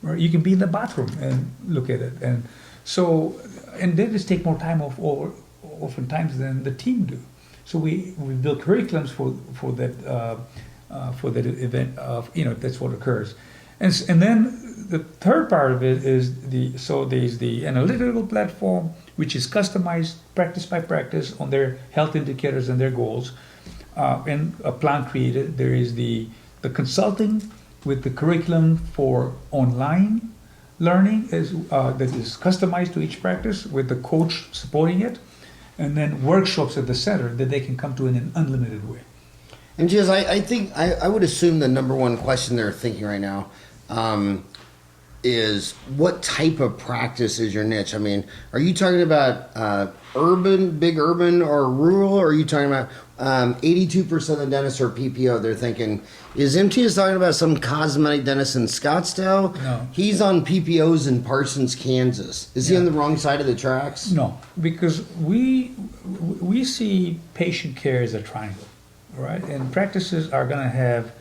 Right? You can be in the bathroom and look at it. And so, and they just take more time off oftentimes than the team do. So we build curriculums for that event of, that's what occurs. And then the third part of it is there's the analytical platform, which is customized practice by practice on their health indicators and their goals. And a plan created. There is the consulting with the curriculum for online learning that is customized to each practice with the coach supporting it, and then workshops at the center that they can come to in an unlimited way. And just, I think I would assume the number one question they're thinking right now is what type of practice is your niche? I mean, are you talking about big urban or rural? Or are you talking about 82% of dentists are PPO? They're thinking, is Imtiaz talking about some cosmetic dentist in Scottsdale? No. He's on PPOs in Parsons, Kansas. Is he on the wrong side of the tracks? No, because we see patient care as a triangle, all right? And practices are going to have,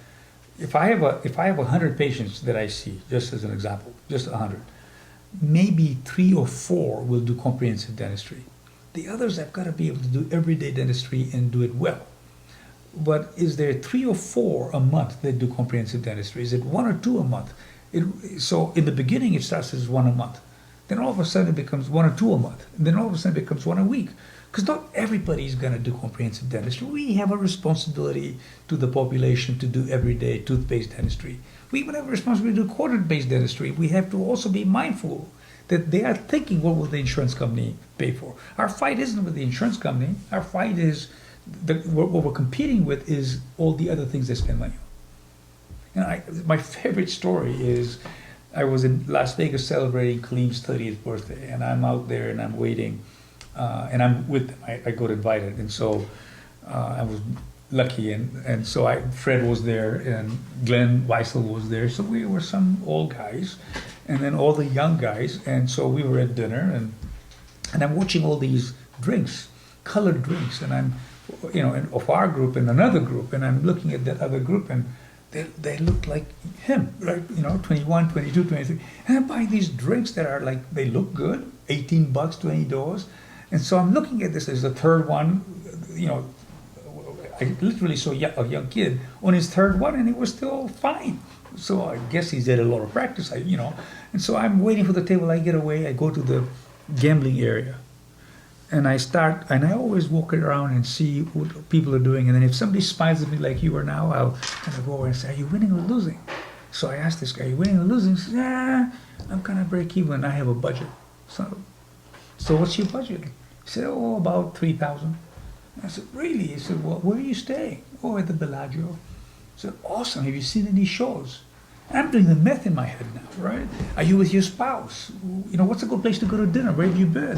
if I have 100 patients that I see, just as an example, just 100, maybe 3 or 4 will do comprehensive dentistry. The others have got to be able to do everyday dentistry and do it well. But is there 3 or 4 a month that do comprehensive dentistry? Is it 1 or 2 a month? So in the beginning, it starts as 1 a month. Then all of a sudden, it becomes 1 or 2 a month. And then all of a sudden, it becomes 1 a week. Because not everybody is going to do comprehensive dentistry. We have a responsibility to the population to do everyday tooth-based dentistry. We even have a responsibility to do quarter-based dentistry. We have to also be mindful that they are thinking, what will the insurance company pay for? Our fight isn't with the insurance company. Our fight is, what we're competing with is all the other things they spend money on. And my favorite story is, I was in Las Vegas celebrating Kaleem's 30th birthday, and I'm out there and I'm waiting, and I'm with them. I got invited, and so I was lucky, and so Fred was there, and Glenn Weissel was there, so we were some old guys, and then all the young guys, and so we were at dinner, and I'm watching all these drinks, colored drinks, and I'm, of our group and another group, and I'm looking at that other group, and they look like him, like, 21, 22, 23, and I'm buying these drinks that are like, they look good, $18, $20, and so I'm looking at this as the third one, I literally saw a young kid on his third one, and he was still fine. So I guess he's had a lot of practice, And so I'm waiting for the table. I get away. I go to the gambling area, and I always walk around and see what people are doing. And then if somebody smiles at me like you are now, I'll kind of go over and say, "Are you winning or losing?" So I asked this guy, "Are you winning or losing?" He says, "Yeah, I'm kind of break even. I have a budget." So what's your budget? He said, "Oh, about $3,000." I said, "Really?" He said, "Well, where are you staying?" "Oh, at the Bellagio." I said, "Awesome. Have you seen any shows?" I'm doing the math in my head now, right? Are you with your spouse? What's a good place to go to dinner? Where have you been?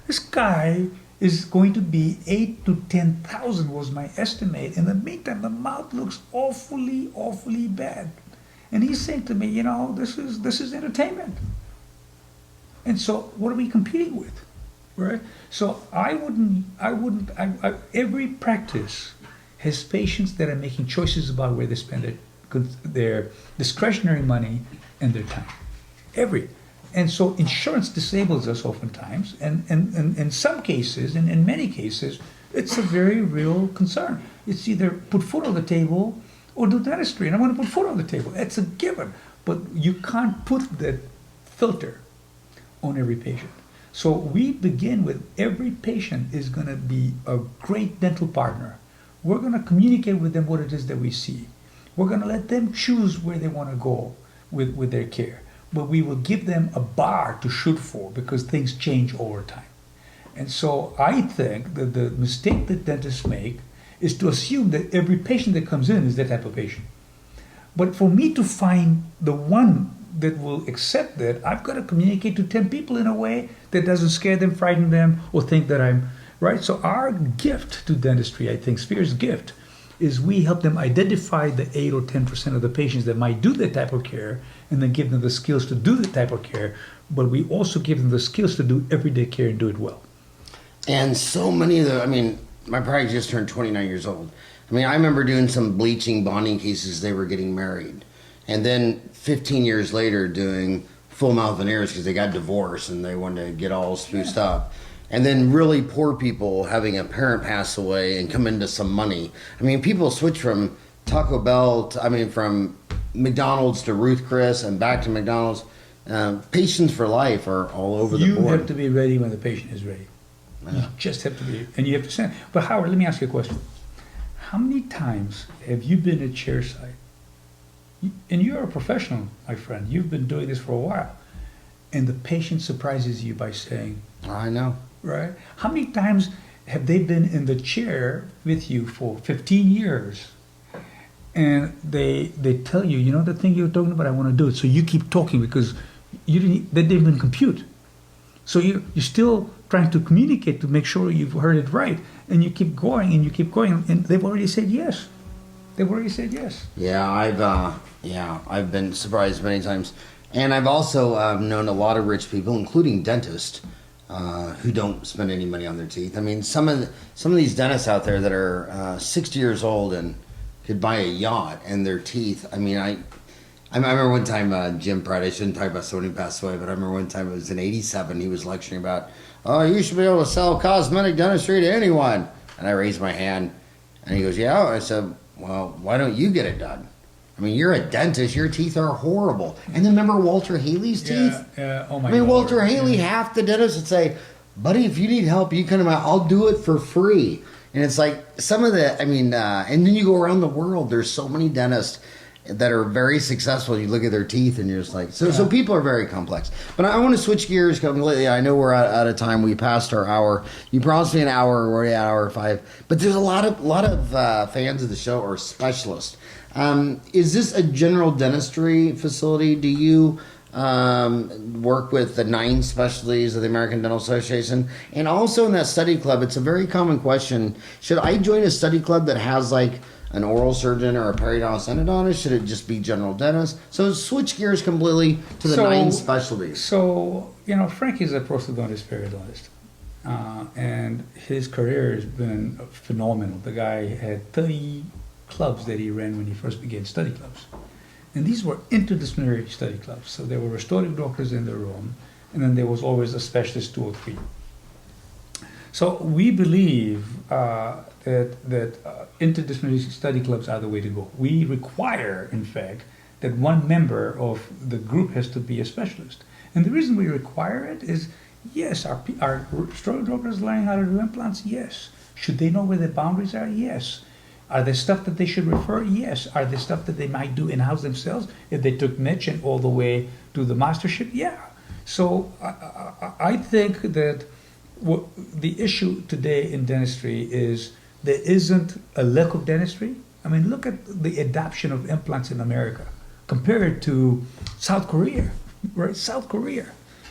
This guy is going to be 8 to 10,000 was my estimate. In the meantime, the mouth looks awfully, awfully bad. And he's saying to me, this is entertainment. And so what are we competing with? Right? So every practice has patients that are making choices about where they spend their discretionary money and their time. And so insurance disables us oftentimes, and in some cases, and in many cases, it's a very real concern. It's either put food on the table or do dentistry, and I want to put food on the table. It's a given, but you can't put that filter on every patient. So we begin with every patient is going to be a great dental partner. We're going to communicate with them what it is that we see. We're going to let them choose where they want to go with their care. But we will give them a bar to shoot for because things change over time. And so I think that the mistake that dentists make is to assume that every patient that comes in is that type of patient. But for me to find the one that will accept that, I've got to communicate to 10 people in a way that doesn't scare them, frighten them, or think that I'm right. So our gift to dentistry, I think, Sphere's gift, is we help them identify the 8 or 10% of the patients that might do that type of care, and then give them the skills to do that type of care. But we also give them the skills to do everyday care and do it well. And so many of my practice just turned 29 years old. I remember doing some bleaching bonding cases. They were getting married. And then 15 years later doing full mouth veneers because they got divorced and they wanted to get all spruced up. And then really poor people having a parent pass away and come into some money. People switch from Taco Bell from McDonald's to Ruth Chris and back to McDonald's. Patients for life are all over the board. You have to be ready when the patient is ready. Yeah. You just have to be, and you have to send. But Howard, let me ask you a question. How many times have you been at chairside? And you're a professional, my friend. You've been doing this for a while. And the patient surprises you by saying, I know. Right? How many times have they been in the chair with you for 15 years? And they tell you, the thing you're talking about, I want to do it. So you keep talking because they didn't even compute. So you're still trying to communicate to make sure you've heard it right, and you keep going and you keep going, and they've already said yes. They've already said yes. Yeah, I've been surprised many times, and I've also known a lot of rich people, including dentists, who don't spend any money on their teeth. I mean, some of these dentists out there that are 60 years old and could buy a yacht, and their teeth. I mean, I remember one time Jim Pratt. I shouldn't talk about someone who passed away, but I remember one time it was in '87. He was lecturing about, oh, you should be able to sell cosmetic dentistry to anyone. And I raised my hand, and he goes, yeah. I said, well, why don't you get it done? I mean, you're a dentist. Your teeth are horrible. And then remember Walter Haley's teeth? Yeah. Oh my. I mean, God. Walter Haley, half the dentists would say, buddy, if you need help, you come out. I'll do it for free. And it's like some of the, I mean, and then you go around the world. There's so many dentists that are very successful. You look at their teeth and you're just like, so people are very complex. But I want to switch gears completely. I know we're out of time. We passed our hour. You promised me an hour. We're already at hour 5. But there's a lot of fans of the show are specialists. Is this a general dentistry facility? Do you work with the 9 specialties of the American Dental Association? And also in that study club, it's a very common question. Should I join a study club that has like an oral surgeon or a periodontist endodontist? Should it just be general dentist? So switch gears completely to the 9 specialties. So, Frank is a prosthodontist, periodontist. And his career has been phenomenal. The guy had 30 clubs that he ran when he first began study clubs. And these were interdisciplinary study clubs. So there were restorative doctors in the room, and then there was always a specialist 2 or 3. So we believe that interdisciplinary study clubs are the way to go. We require, in fact, that one member of the group has to be a specialist. And the reason we require it is, yes, our restorative doctors learning how to do implants? Yes. Should they know where their boundaries are? Yes. Are there stuff that they should refer? Yes. Are there stuff that they might do in-house themselves if they took niche and all the way to the mastership? Yeah. So I think that the issue today in dentistry is there isn't a lack of dentistry. I mean, look at the adoption of implants in America compared to South Korea, right? South Korea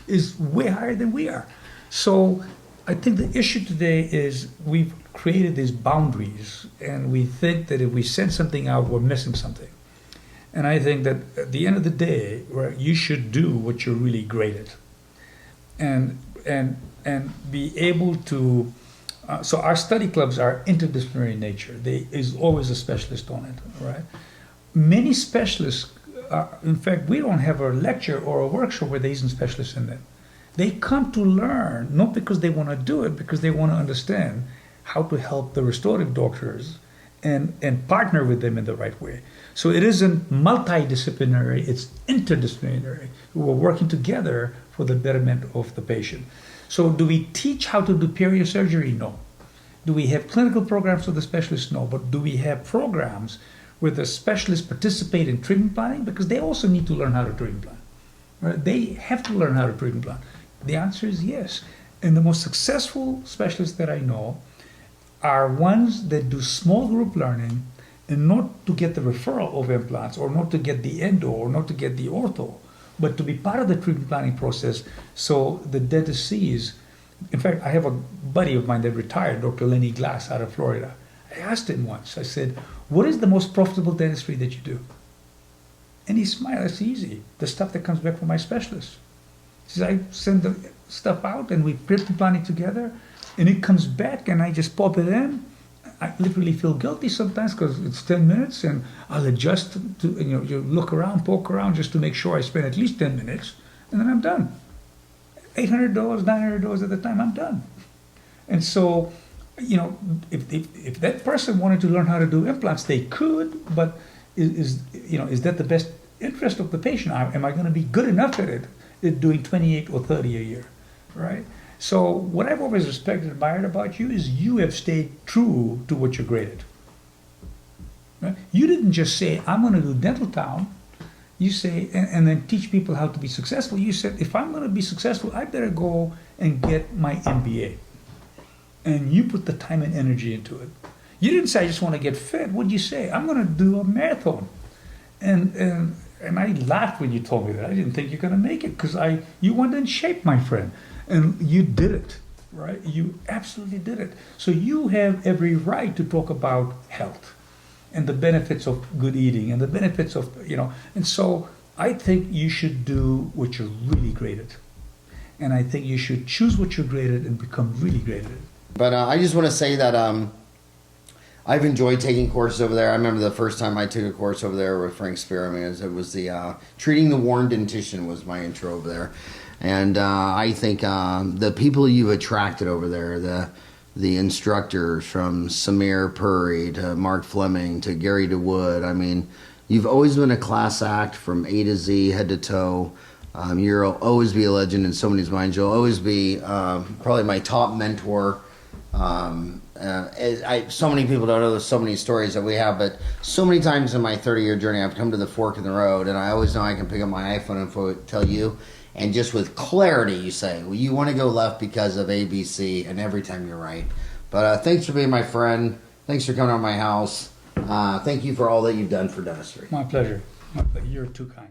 is way higher than we are. So I think the issue today is we've created these boundaries, and we think that if we send something out, we're missing something. And I think that at the end of the day, right, you should do what you're really great at, and be able to. So our study clubs are interdisciplinary in nature. There is always a specialist on it, right? Many specialists, in fact, we don't have a lecture or a workshop where there isn't specialists in them. They come to learn, not because they want to do it, because they want to understand how to help the restorative doctors and partner with them in the right way. So it isn't multidisciplinary, it's interdisciplinary. We're working together for the betterment of the patient. So do we teach how to do perio surgery? No. Do we have clinical programs for the specialists? No. But do we have programs where the specialists participate in treatment planning? Because they also need to learn how to treatment plan. Right? They have to learn how to treatment plan. The answer is yes. And the most successful specialists that I know are ones that do small group learning, and not to get the referral of implants, or not to get the endo, or not to get the ortho, but to be part of the treatment planning process so the dentist sees. In fact, I have a buddy of mine that retired, Dr. Lenny Glass out of Florida. I asked him once, I said, what is the most profitable dentistry that you do? And he smiled. It's easy. The stuff that comes back from my specialist. He says, I send the stuff out and we treatment plan it together, and it comes back and I just pop it in. I literally feel guilty sometimes because it's 10 minutes and I'll adjust to, you look around, poke around just to make sure I spend at least 10 minutes, and then I'm done. $800, $900 at the time, I'm done. And so, if that person wanted to learn how to do implants, they could, but is that the best interest of the patient? Am I going to be good enough at it, doing 28 or 30 a year, right? So what I've always respected and admired about you is you have stayed true to what you're great at. Right? You didn't just say, I'm going to do Dental Town. You say, and then teach people how to be successful. You said, if I'm going to be successful, I better go and get my MBA. And you put the time and energy into it. You didn't say, I just want to get fit. What did you say? I'm going to do a marathon. And I laughed when you told me that. I didn't think you're going to make it because you weren't in shape, my friend. And you did it. right? You absolutely did it. So you have every right to talk about health and the benefits of good eating and the benefits of, and so I think you should do what you're really great at. And I think you should choose what you're great at and become really great at it. But I just want to say that I've enjoyed taking courses over there. I remember the first time I took a course over there with Frank Spearman. It was the Treating the Worn Dentition was my intro over there. And I think the people you've attracted over there, the instructors from Samir Puri to Mark Fleming to Gary DeWood, I mean, you've always been a class act from A to Z, head to toe. You'll always be a legend in somebody's mind. You'll always be probably my top mentor. So many people don't know there's so many stories that we have, but so many times in my 30-year journey, I've come to the fork in the road, and I always know I can pick up my iPhone and tell you, and just with clarity, you say, well, you want to go left because of A, B, C, and every time you're right. But thanks for being my friend. Thanks for coming to my house. Thank you for all that you've done for dentistry. My pleasure. You're too kind.